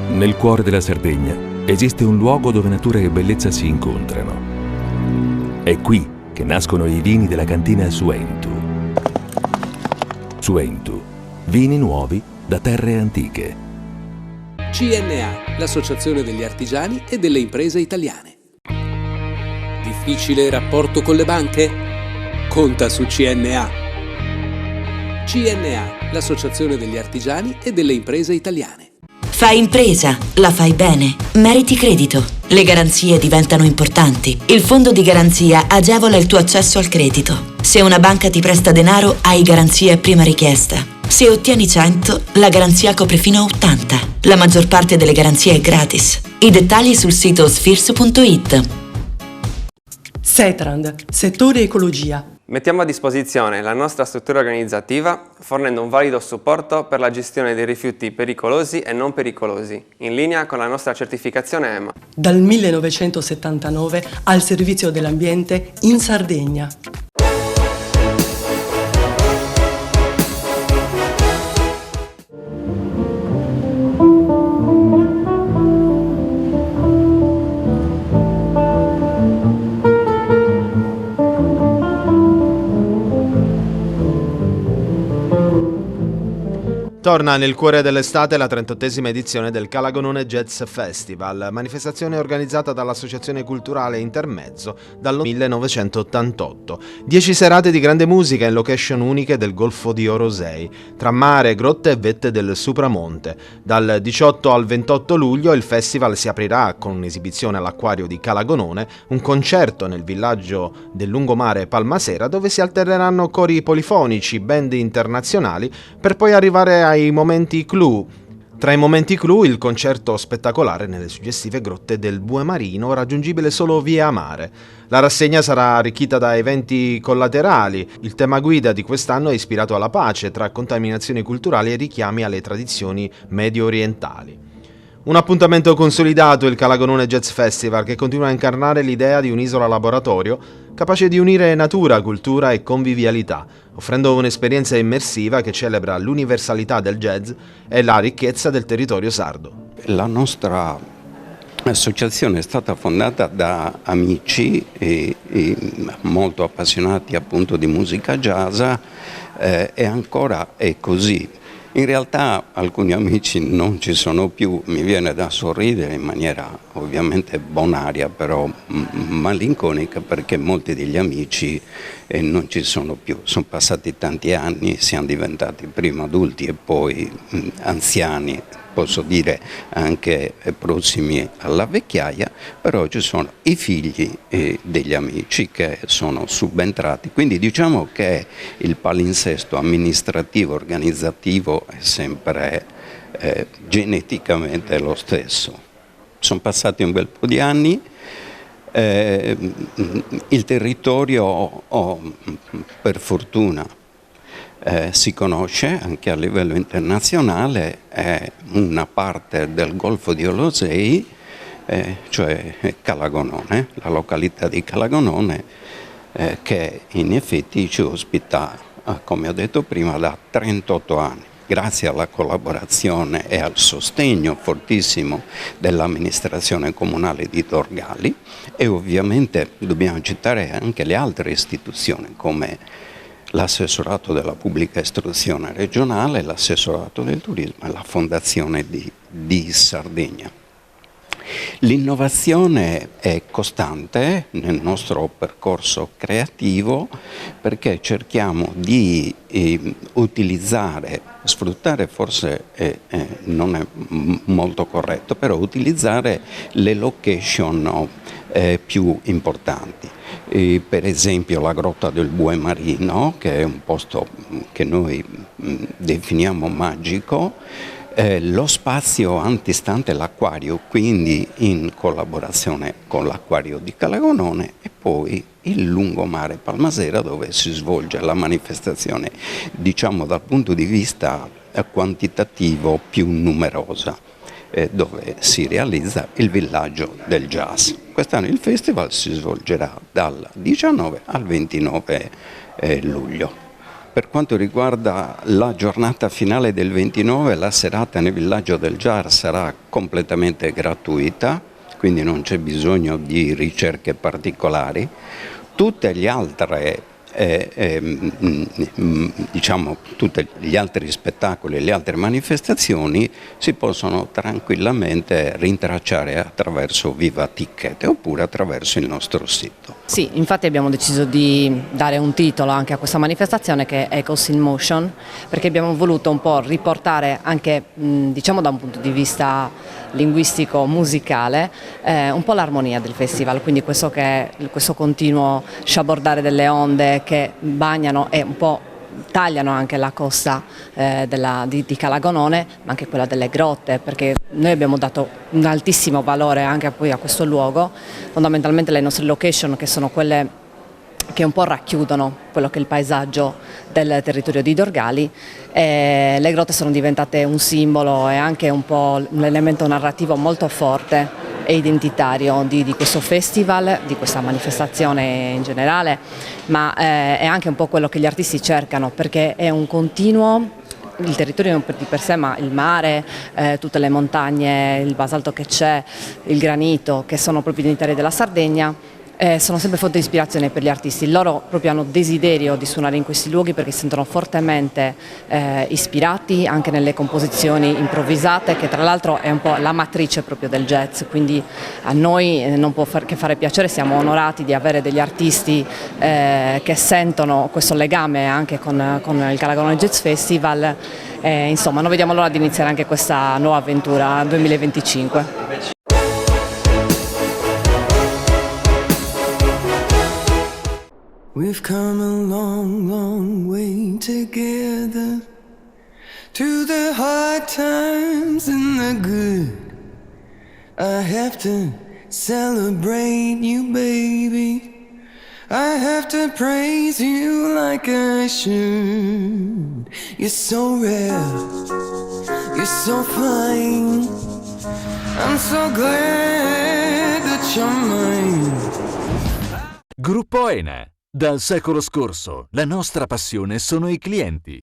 S1: Nel cuore della Sardegna esiste un luogo dove natura e bellezza si incontrano. È qui che nascono i vini della cantina Suentu. Suentu, vini nuovi da terre antiche.
S18: CNA, l'Associazione degli Artigiani e delle Imprese Italiane. Difficile rapporto con le banche? Conta su CNA. CNA, l'Associazione degli Artigiani e delle Imprese Italiane.
S23: Fai impresa, la fai bene, meriti credito. Le garanzie diventano importanti. Il fondo di garanzia agevola il tuo accesso al credito. Se una banca ti presta denaro, hai garanzia a prima richiesta. Se ottieni 100, la garanzia copre fino a 80. La maggior parte delle garanzie è gratis. I dettagli sul sito sfirso.it.
S19: Setrand, settore ecologia.
S8: Mettiamo a disposizione la nostra struttura organizzativa fornendo un valido supporto per la gestione dei rifiuti pericolosi e non pericolosi, in linea con la nostra certificazione EMA.
S19: Dal 1979 al servizio dell'ambiente in Sardegna.
S12: Torna nel cuore dell'estate la 38esima edizione del Calagonone Jazz Festival, manifestazione organizzata dall'Associazione Culturale Intermezzo dal 1988. 10 serate di grande musica in location uniche del Golfo di Orosei, tra mare, grotte e vette del Supramonte. Dal 18 al 28 luglio il festival si aprirà con un'esibizione all'Acquario di Calagonone, un concerto nel villaggio del lungomare Palmasera dove si alterneranno cori polifonici, band internazionali, per poi arrivare ai momenti clou. Tra i momenti clou il concerto spettacolare nelle suggestive grotte del Bue Marino, raggiungibile solo via mare. La rassegna sarà arricchita da eventi collaterali. Il tema guida di quest'anno è ispirato alla pace tra contaminazioni culturali e richiami alle tradizioni medio orientali. Un appuntamento consolidato, il Calagonone Jazz Festival, che continua a incarnare l'idea di un'isola laboratorio capace di unire natura, cultura e convivialità, offrendo un'esperienza immersiva che celebra l'universalità del jazz e la ricchezza del territorio sardo.
S11: La nostra associazione è stata fondata da amici e molto appassionati appunto di musica jazz e ancora è così. In realtà alcuni amici non ci sono più, mi viene da sorridere in maniera ovviamente bonaria, però malinconica, perché molti degli amici non ci sono più. Sono passati tanti anni, siamo diventati prima adulti e poi anziani, posso dire anche prossimi alla vecchiaia, però ci sono i figli degli amici che sono subentrati, quindi diciamo che il palinsesto amministrativo, organizzativo è sempre geneticamente lo stesso. Sono passati un bel po' di anni, il territorio per fortuna si conosce anche a livello internazionale, è una parte del Golfo di Orosei, cioè Calagonone, la località di Calagonone, che in effetti ci ospita, come ho detto prima, da 38 anni. Grazie alla collaborazione e al sostegno fortissimo dell'amministrazione comunale di Torgali, e ovviamente dobbiamo citare anche le altre istituzioni come l'assessorato della pubblica istruzione regionale, l'assessorato del turismo e la fondazione di Sardegna. L'innovazione è costante nel nostro percorso creativo perché cerchiamo di utilizzare, sfruttare forse non è molto corretto, però utilizzare le location più importanti. Per esempio la Grotta del Bue Marino, che è un posto che noi definiamo magico, lo spazio antistante l'acquario, quindi in collaborazione con l'acquario di Calagonone, e poi il lungomare Palmasera, dove si svolge la manifestazione, diciamo dal punto di vista quantitativo più numerosa, dove si realizza il villaggio del jazz. Quest'anno il festival si svolgerà dal 19 al 29 luglio. Per quanto riguarda la giornata finale del 29, la serata nel villaggio del jazz sarà completamente gratuita, quindi non c'è bisogno di ricerche particolari. Tutte le altre diciamo tutti gli altri spettacoli e le altre manifestazioni si possono tranquillamente rintracciare attraverso Viva Ticket oppure attraverso il nostro sito.
S13: Sì, infatti abbiamo deciso di dare un titolo anche a questa manifestazione, che è Echoes in Motion, perché abbiamo voluto un po' riportare anche diciamo da un punto di vista linguistico, musicale, un po' l'armonia del festival, quindi questo continuo sciabordare delle onde che bagnano e un po' tagliano anche la costa di Calagonone, ma anche quella delle grotte, perché noi abbiamo dato un altissimo valore anche poi a questo luogo. Fondamentalmente le nostre location, che sono quelle che un po' racchiudono quello che è il paesaggio del territorio di Dorgali, le grotte sono diventate un simbolo e anche un po' un elemento narrativo molto forte e identitario di questo festival, di questa manifestazione in generale, ma è anche un po' quello che gli artisti cercano, perché è un continuo, il territorio di per sé, ma il mare, tutte le montagne, il basalto che c'è, il granito, che sono proprio identitari della Sardegna, sono sempre fonte di ispirazione per gli artisti. Loro proprio hanno desiderio di suonare in questi luoghi perché si sentono fortemente ispirati anche nelle composizioni improvvisate, che tra l'altro è un po' la matrice proprio del jazz, quindi a noi non può che fare piacere, siamo onorati di avere degli artisti che sentono questo legame anche con il Calagonone Jazz Festival, insomma non vediamo l'ora di iniziare anche questa nuova avventura 2025.
S21: We've come a long, long way together, through the hard times and the good. I have to celebrate you, baby. I have to praise you like I should. You're so rare, you're so fine. I'm so glad that you're mine.
S6: Gruppo Ena. Dal secolo scorso, la nostra passione sono i clienti.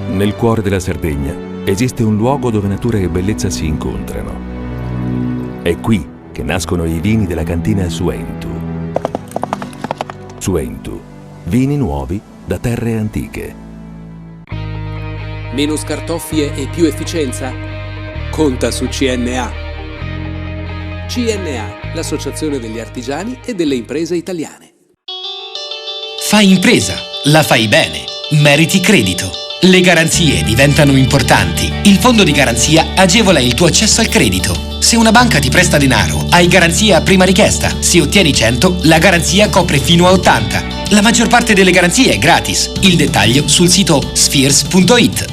S1: Nel cuore della Sardegna esiste un luogo dove natura e bellezza si incontrano. È qui che nascono i vini della cantina Suentu. Suentu. Vini nuovi da terre antiche.
S18: Meno scartoffie e più efficienza? Conta su CNA. CNA, l'associazione degli artigiani e delle imprese italiane.
S10: Fai impresa, la fai bene, meriti credito. Le garanzie diventano importanti. Il fondo di garanzia agevola il tuo accesso al credito. Se una banca ti presta denaro, hai garanzia a prima richiesta. Se ottieni 100, la garanzia copre fino a 80. La maggior parte delle garanzie è gratis. Il dettaglio sul sito spheres.it.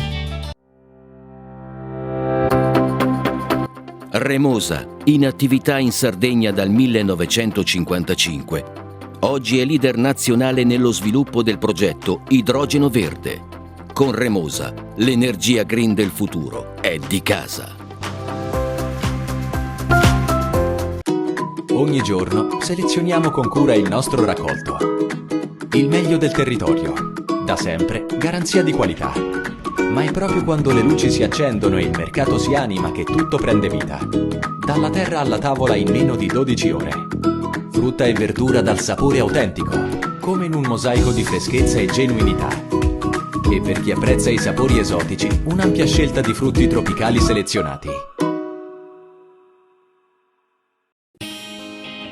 S3: Remosa, in attività in Sardegna dal 1955. Oggi è leader nazionale nello sviluppo del progetto Idrogeno Verde. Con Remosa, l'energia green del futuro è di casa.
S2: Ogni giorno selezioniamo con cura il nostro raccolto. Il meglio del territorio. Da sempre, garanzia di qualità. Ma è proprio quando le luci si accendono e il mercato si anima che tutto prende vita. Dalla terra alla tavola in meno di 12 ore. Frutta e verdura dal sapore autentico, come in un mosaico di freschezza e genuinità. E per chi apprezza i sapori esotici, un'ampia scelta di frutti tropicali selezionati.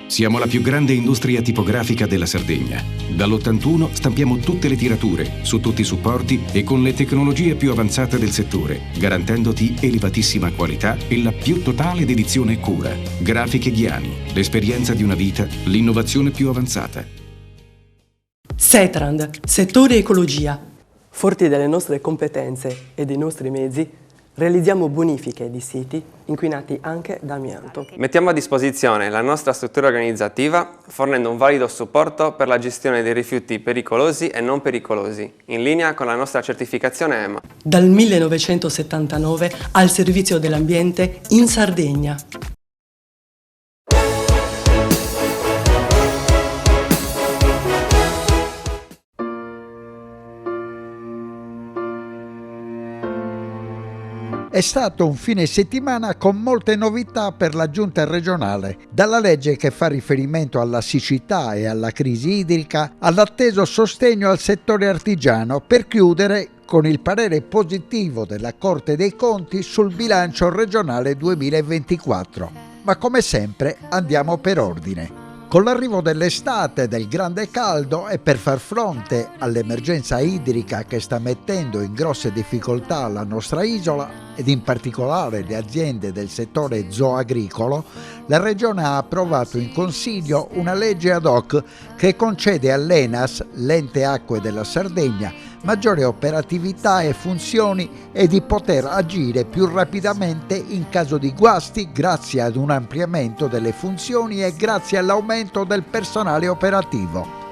S22: Siamo la più grande industria tipografica della Sardegna. Dall'81 stampiamo tutte le tirature, su tutti i supporti e con le tecnologie più avanzate del settore, garantendoti elevatissima qualità e la più totale dedizione e cura. Grafiche Ghiani, l'esperienza di una vita, l'innovazione più avanzata.
S19: Setrand, settore ecologia. Forti delle nostre competenze e dei nostri mezzi, realizziamo bonifiche di siti inquinati anche da amianto.
S8: Mettiamo a disposizione la nostra struttura organizzativa fornendo un valido supporto per la gestione dei rifiuti pericolosi e non pericolosi, in linea con la nostra certificazione EMA.
S19: Dal 1979 al servizio dell'ambiente in Sardegna.
S14: È stato un fine settimana con molte novità per la Giunta regionale, dalla legge che fa riferimento alla siccità e alla crisi idrica all'atteso sostegno al settore artigiano, per chiudere con il parere positivo della Corte dei Conti sul bilancio regionale 2024. Ma come sempre andiamo per ordine. Con l'arrivo dell'estate, del grande caldo e per far fronte all'emergenza idrica che sta mettendo in grosse difficoltà la nostra isola ed in particolare le aziende del settore zooagricolo, la Regione ha approvato in Consiglio una legge ad hoc che concede all'ENAS, l'Ente Acque della Sardegna, maggiore operatività e funzioni e di poter agire più rapidamente in caso di guasti grazie ad un ampliamento delle funzioni e grazie all'aumento del personale operativo.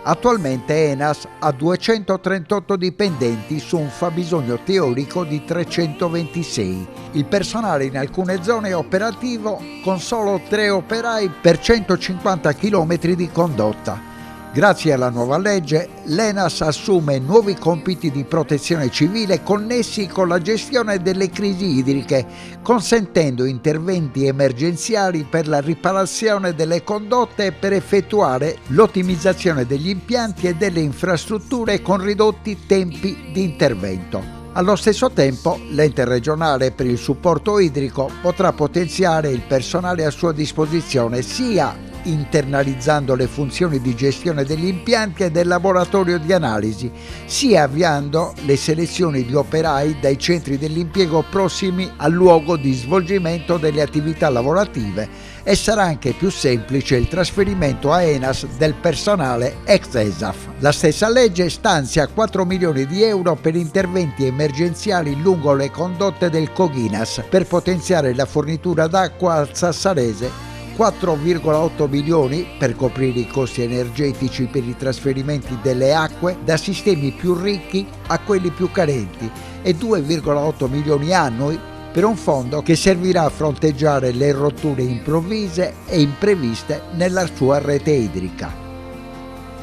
S14: Attualmente ENAS ha 238 dipendenti su un fabbisogno teorico di 326. Il personale in alcune zone è operativo con solo 3 operai per 150 km di condotta. Grazie alla nuova legge, l'ENAS assume nuovi compiti di protezione civile connessi con la gestione delle crisi idriche, consentendo interventi emergenziali per la riparazione delle condotte e per effettuare l'ottimizzazione degli impianti e delle infrastrutture con ridotti tempi di intervento. Allo stesso tempo, l'ente regionale per il supporto idrico potrà potenziare il personale a sua disposizione sia internalizzando le funzioni di gestione degli impianti e del laboratorio di analisi, sia avviando le selezioni di operai dai centri dell'impiego prossimi al luogo di svolgimento delle attività lavorative, e sarà anche più semplice il trasferimento a ENAS del personale ex ESAF. La stessa legge stanzia 4 milioni di euro per interventi emergenziali lungo le condotte del Coghinas per potenziare la fornitura d'acqua al Sassarese, 4,8 milioni per coprire i costi energetici per i trasferimenti delle acque da sistemi più ricchi a quelli più carenti e 2,8 milioni annui per un fondo che servirà a fronteggiare le rotture improvvise e impreviste nella sua rete idrica.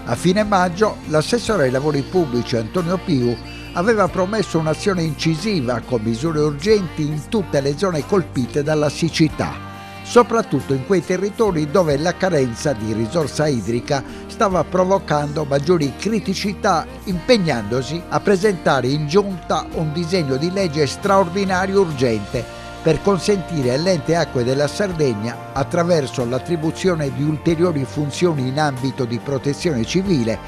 S14: A fine maggio l'assessore ai lavori pubblici Antonio Piu aveva promesso un'azione incisiva con misure urgenti in tutte le zone colpite dalla siccità, soprattutto in quei territori dove la carenza di risorsa idrica stava provocando maggiori criticità, impegnandosi a presentare in giunta un disegno di legge straordinario urgente per consentire all'Ente Acque della Sardegna, attraverso l'attribuzione di ulteriori funzioni in ambito di protezione civile,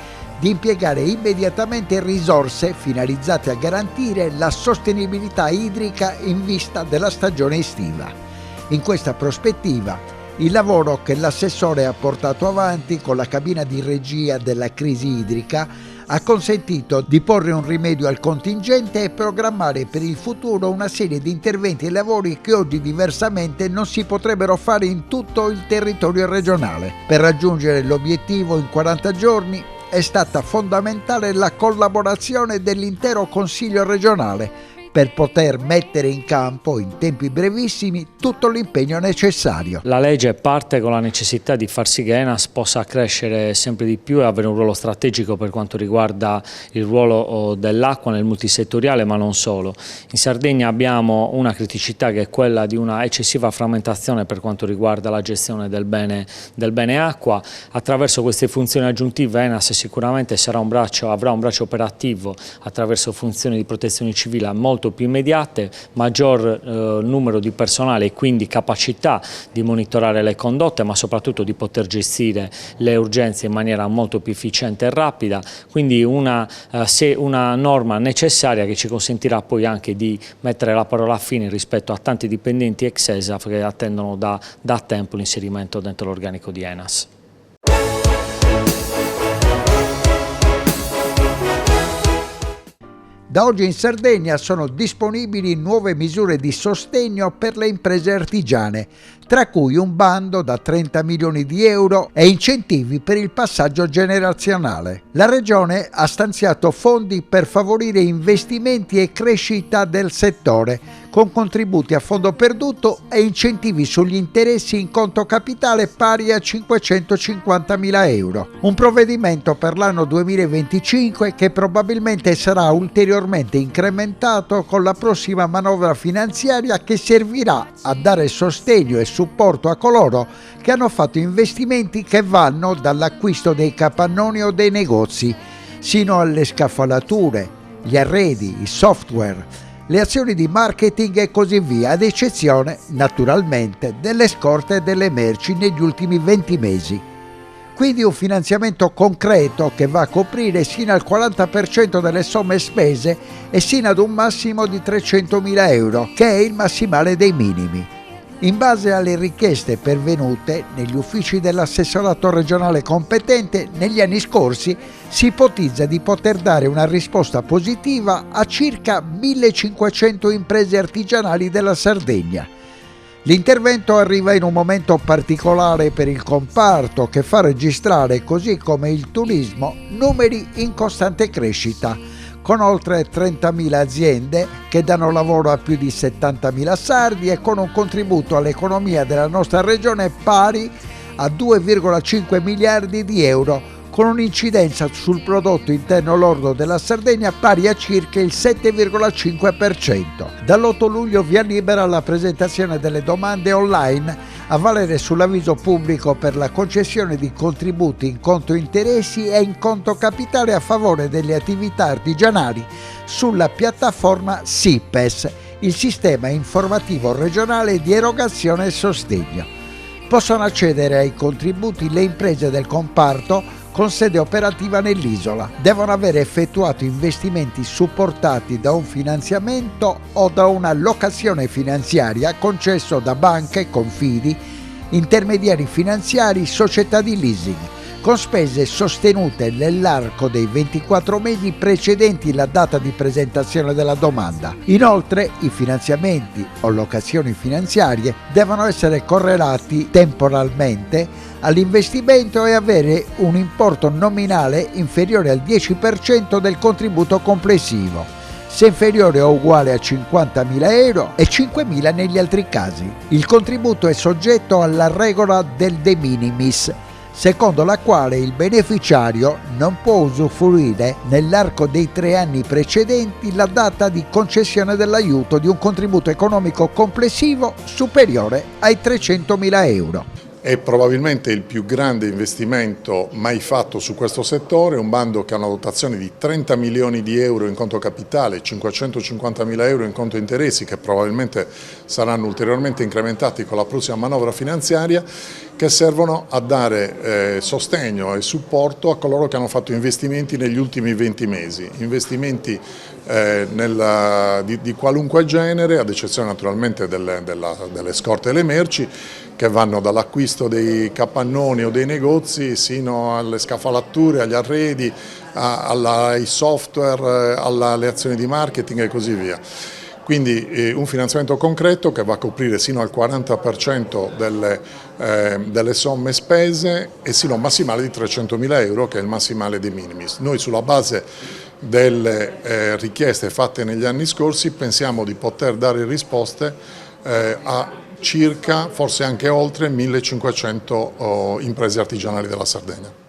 S14: di impiegare immediatamente risorse finalizzate a garantire la sostenibilità idrica in vista della stagione estiva. In questa prospettiva, il lavoro che l'assessore ha portato avanti con la cabina di regia della crisi idrica ha consentito di porre un rimedio al contingente e programmare per il futuro una serie di interventi e lavori che oggi diversamente non si potrebbero fare in tutto il territorio regionale. Per raggiungere l'obiettivo in 40 giorni è stata fondamentale la collaborazione dell'intero Consiglio regionale, per poter mettere in campo in tempi brevissimi tutto l'impegno necessario.
S4: La legge parte con la necessità di far sì che Enas possa crescere sempre di più e avere un ruolo strategico per quanto riguarda il ruolo dell'acqua nel multisettoriale, ma non solo. In Sardegna abbiamo una criticità che è quella di una eccessiva frammentazione per quanto riguarda la gestione del bene acqua. Attraverso queste funzioni aggiuntive Enas sicuramente avrà un braccio operativo attraverso funzioni di protezione civile molto più immediate, maggior numero di personale e quindi capacità di monitorare le condotte, ma soprattutto di poter gestire le urgenze in maniera molto più efficiente e rapida, quindi una norma necessaria che ci consentirà poi anche di mettere la parola fine rispetto a tanti dipendenti ex ESAF che attendono da tempo l'inserimento dentro l'organico di Enas.
S14: Da oggi in Sardegna sono disponibili nuove misure di sostegno per le imprese artigiane, tra cui un bando da 30 milioni di euro e incentivi per il passaggio generazionale. La Regione ha stanziato fondi per favorire investimenti e crescita del settore, con contributi a fondo perduto e incentivi sugli interessi in conto capitale pari a 550.000 euro. Un provvedimento per l'anno 2025 che probabilmente sarà ulteriormente incrementato con la prossima manovra finanziaria, che servirà a dare sostegno e supporto a coloro che hanno fatto investimenti che vanno dall'acquisto dei capannoni o dei negozi sino alle scaffalature, gli arredi, i software, le azioni di marketing e così via, ad eccezione naturalmente delle scorte delle merci negli ultimi 20 mesi. Quindi un finanziamento concreto che va a coprire sino al 40% delle somme spese e sino ad un massimo di 300.000 euro, che è il massimale dei minimi. In base alle richieste pervenute negli uffici dell'assessorato regionale competente, negli anni scorsi si ipotizza di poter dare una risposta positiva a circa 1.500 imprese artigianali della Sardegna. L'intervento arriva in un momento particolare per il comparto, che fa registrare, così come il turismo, numeri in costante crescita, con oltre 30.000 aziende che danno lavoro a più di 70.000 sardi e con un contributo all'economia della nostra regione pari a 2,5 miliardi di euro, con un'incidenza sul prodotto interno lordo della Sardegna pari a circa il 7,5%. Dall'8 luglio via libera la presentazione delle domande online a valere sull'avviso pubblico per la concessione di contributi in conto interessi e in conto capitale a favore delle attività artigianali sulla piattaforma SIPES, il sistema informativo regionale di erogazione e sostegno. Possono accedere ai contributi le imprese del comparto con sede operativa nell'isola. Devono aver effettuato investimenti supportati da un finanziamento o da una locazione finanziaria concesso da banche, confidi, intermediari finanziari, società di leasing, con spese sostenute nell'arco dei 24 mesi precedenti la data di presentazione della domanda. Inoltre, i finanziamenti o locazioni finanziarie devono essere correlati temporalmente all'investimento e avere un importo nominale inferiore al 10% del contributo complessivo, se inferiore o uguale a 50.000 euro e 5.000 negli altri casi. Il contributo è soggetto alla regola del de minimis, secondo la quale il beneficiario non può usufruire nell'arco dei 3 anni precedenti la data di concessione dell'aiuto di un contributo economico complessivo superiore ai 300.000 euro.
S15: È probabilmente il più grande investimento mai fatto su questo settore, un bando che ha una dotazione di 30 milioni di euro in conto capitale, 550.000 euro in conto interessi, che probabilmente saranno ulteriormente incrementati con la prossima manovra finanziaria, che servono a dare sostegno e supporto a coloro che hanno fatto investimenti negli ultimi 20 mesi, investimenti di qualunque genere, ad eccezione naturalmente delle scorte e le merci, che vanno dall'acquisto dei capannoni o dei negozi sino alle scaffalature, agli arredi, ai software, alle azioni di marketing e così via. Quindi un finanziamento concreto che va a coprire sino al 40% delle somme spese e sino a un massimale di 300.000 euro, che è il massimale dei minimis. Noi sulla base delle richieste fatte negli anni scorsi, pensiamo di poter dare risposte a circa, forse anche oltre 1500 imprese artigianali della Sardegna.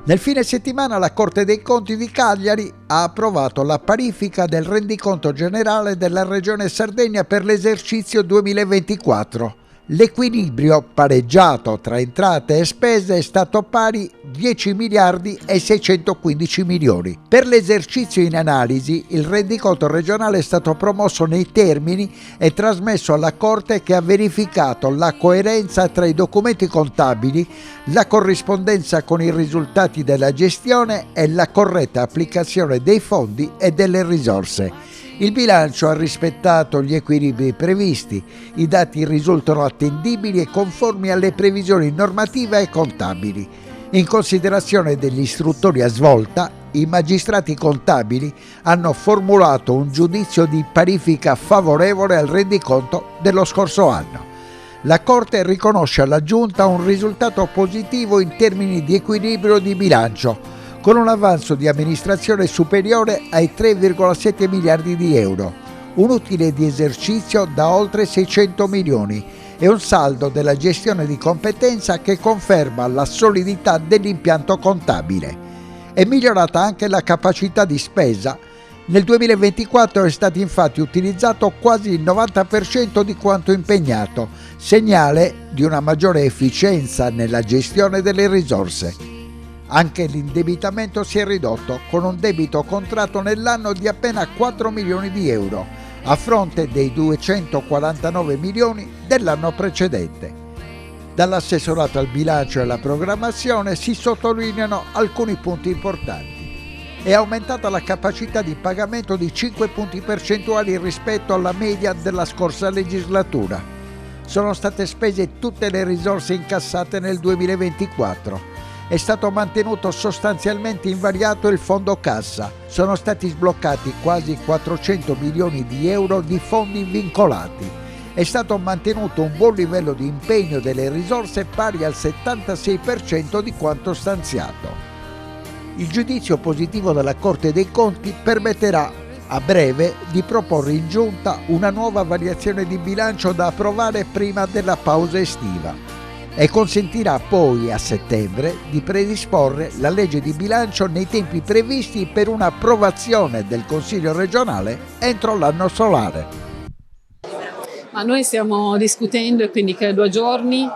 S14: Nel fine settimana la Corte dei Conti di Cagliari ha approvato la parifica del rendiconto generale della Regione Sardegna per l'esercizio 2024. L'equilibrio pareggiato tra entrate e spese è stato pari 10 miliardi e 615 milioni. Per l'esercizio in analisi, il rendiconto regionale è stato promosso nei termini e trasmesso alla Corte, che ha verificato la coerenza tra i documenti contabili, la corrispondenza con i risultati della gestione e la corretta applicazione dei fondi e delle risorse. Il bilancio ha rispettato gli equilibri previsti, i dati risultano attendibili e conformi alle previsioni normative e contabili. In considerazione dell'istruttoria svolta, i magistrati contabili hanno formulato un giudizio di parifica favorevole al rendiconto dello scorso anno. La Corte riconosce alla Giunta un risultato positivo in termini di equilibrio di bilancio, con un avanzo di amministrazione superiore ai 3,7 miliardi di euro, un utile di esercizio da oltre 600 milioni e un saldo della gestione di competenza che conferma la solidità dell'impianto contabile. È migliorata anche la capacità di spesa. Nel 2024 è stato infatti utilizzato quasi il 90% di quanto impegnato, segnale di una maggiore efficienza nella gestione delle risorse. Anche l'indebitamento si è ridotto, con un debito contratto nell'anno di appena 4 milioni di euro, a fronte dei 249 milioni dell'anno precedente. Dall'assessorato al bilancio e alla programmazione si sottolineano alcuni punti importanti. È aumentata la capacità di pagamento di 5 punti percentuali rispetto alla media della scorsa legislatura. Sono state spese tutte le risorse incassate nel 2024. È stato mantenuto sostanzialmente invariato il fondo cassa. Sono stati sbloccati quasi 400 milioni di euro di fondi vincolati. È stato mantenuto un buon livello di impegno delle risorse pari al 76% di quanto stanziato. Il giudizio positivo della Corte dei Conti permetterà a breve di proporre in Giunta una nuova variazione di bilancio da approvare prima della pausa estiva e consentirà poi a settembre di predisporre la legge di bilancio nei tempi previsti per un'approvazione del Consiglio regionale entro l'anno solare.
S5: Ma noi stiamo discutendo e quindi credo a giorni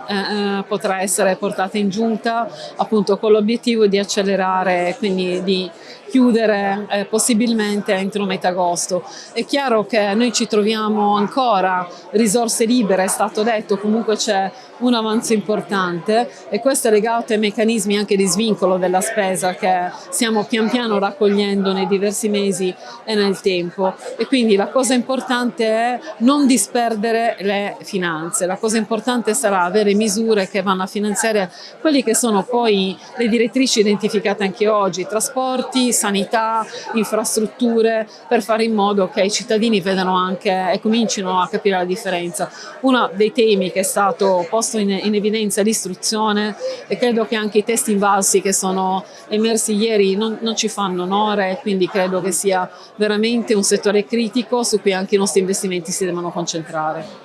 S5: potrà essere portata in Giunta, appunto con l'obiettivo di accelerare, quindi di chiudere possibilmente entro metà agosto. È chiaro che noi ci troviamo ancora risorse libere, è stato detto, comunque c'è un avanzo importante e questo è legato ai meccanismi anche di svincolo della spesa che stiamo pian piano raccogliendo nei diversi mesi e nel tempo, e quindi la cosa importante è non disperdere le finanze. La cosa importante sarà avere misure che vanno a finanziare quelli che sono poi le direttrici identificate anche oggi: trasporti, sanità, infrastrutture, per fare in modo che i cittadini vedano anche e comincino a capire la differenza. Uno dei temi che è stato posto in evidenza è l'istruzione, e credo che anche i test invalsi che sono emersi ieri non ci fanno onore, quindi credo che sia veramente un settore critico su cui anche i nostri investimenti si devono concentrare.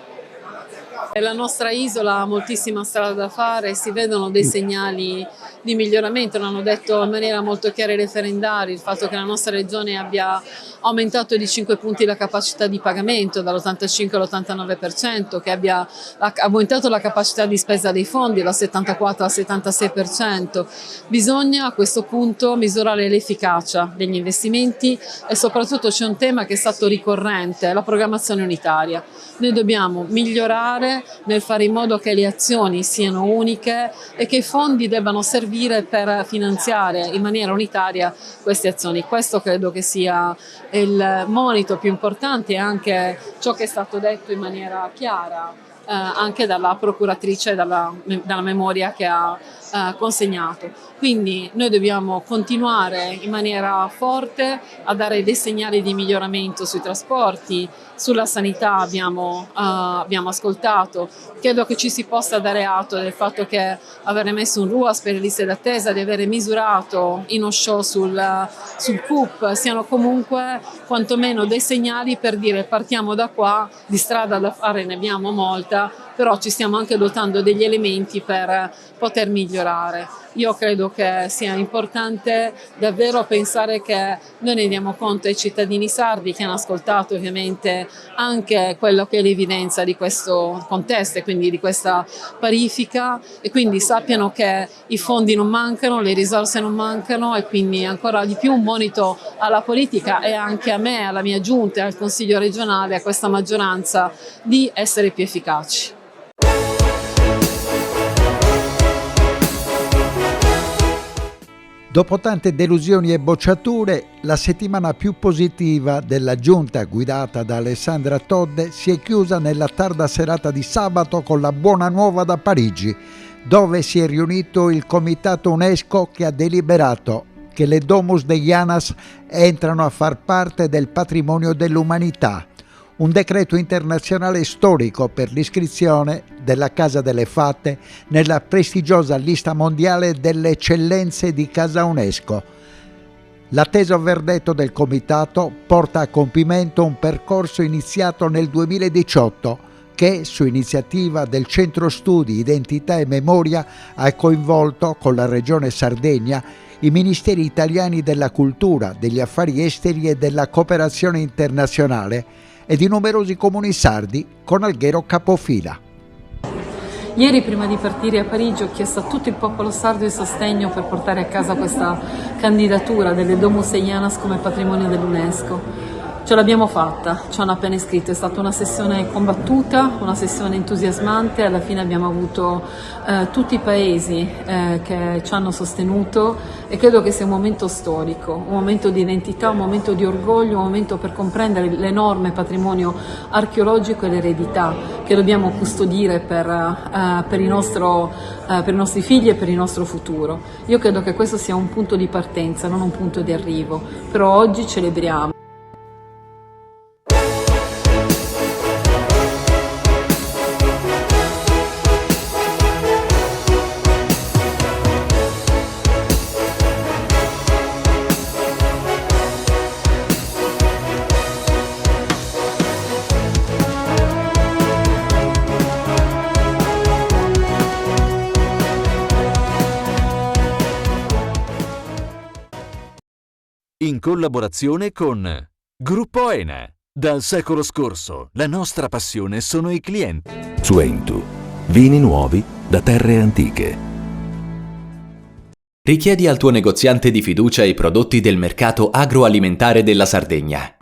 S5: La nostra isola ha moltissima strada da fare, si vedono dei segnali di miglioramento, l'hanno detto in maniera molto chiara i referendari, il fatto che la nostra regione abbia aumentato di 5 punti la capacità di pagamento dall'85 all'89%, che abbia aumentato la capacità di spesa dei fondi dal 74 al 76%. Bisogna a questo punto misurare l'efficacia degli investimenti e soprattutto c'è un tema che è stato ricorrente, la programmazione unitaria. Noi dobbiamo migliorare nel fare in modo che le azioni siano uniche e che i fondi debbano servire per finanziare in maniera unitaria queste azioni. Questo credo che sia il monito più importante e anche ciò che è stato detto in maniera chiara anche dalla procuratrice, dalla memoria che ha consegnato. Quindi noi dobbiamo continuare in maniera forte a dare dei segnali di miglioramento sui trasporti, sulla sanità abbiamo ascoltato. Credo che ci si possa dare atto del fatto che avere messo un RUAS per le liste d'attesa, di avere misurato in uno show sul CUP, siano comunque quantomeno dei segnali per dire partiamo da qua, di strada da fare ne abbiamo molta, però ci stiamo anche dotando degli elementi per poter migliorare. Io credo che sia importante davvero pensare che noi ne diamo conto ai cittadini sardi che hanno ascoltato ovviamente anche quello che è l'evidenza di questo contesto e quindi di questa parifica, e quindi sappiano che i fondi non mancano, le risorse non mancano, e quindi ancora di più un monito alla politica e anche a me, alla mia giunta, al Consiglio regionale, a questa maggioranza di essere più efficaci.
S14: Dopo tante delusioni e bocciature, la settimana più positiva della giunta guidata da Alessandra Todde si è chiusa nella tarda serata di sabato con la buona nuova da Parigi, dove si è riunito il Comitato UNESCO che ha deliberato che le Domus Deianas entrano a far parte del patrimonio dell'umanità. Un decreto internazionale storico per l'iscrizione della Casa delle Fate nella prestigiosa lista mondiale delle eccellenze di Casa UNESCO. L'atteso verdetto del Comitato porta a compimento un percorso iniziato nel 2018 che, su iniziativa del Centro Studi Identità e Memoria, ha coinvolto con la Regione Sardegna i Ministeri italiani della Cultura, degli Affari Esteri e della Cooperazione Internazionale e di numerosi comuni sardi con Alghero capofila.
S5: Ieri, prima di partire a Parigi, ho chiesto a tutto il popolo sardo il sostegno per portare a casa questa candidatura delle Domus Deianas come patrimonio dell'UNESCO. Ce l'abbiamo fatta, ci hanno appena iscritto, è stata una sessione combattuta, una sessione entusiasmante, alla fine abbiamo avuto tutti i paesi che ci hanno sostenuto, e credo che sia un momento storico, un momento di identità, un momento di orgoglio, un momento per comprendere l'enorme patrimonio archeologico e l'eredità che dobbiamo custodire per i nostri figli e per il nostro futuro. Io credo che questo sia un punto di partenza, non un punto di arrivo, però oggi celebriamo.
S6: In collaborazione con Gruppo ENA. Dal secolo scorso, la nostra passione sono i clienti.
S1: Suentu. Vini nuovi da terre antiche.
S2: Richiedi al tuo negoziante di fiducia i prodotti del mercato agroalimentare della Sardegna.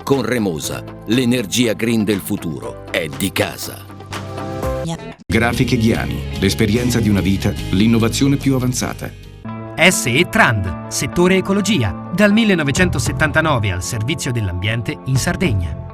S3: Con Remosa, l'energia green del futuro è di casa.
S22: Grafiche Ghiani, l'esperienza di una vita, l'innovazione più avanzata.
S10: SE Trand, settore ecologia, dal 1979 al servizio dell'ambiente in Sardegna.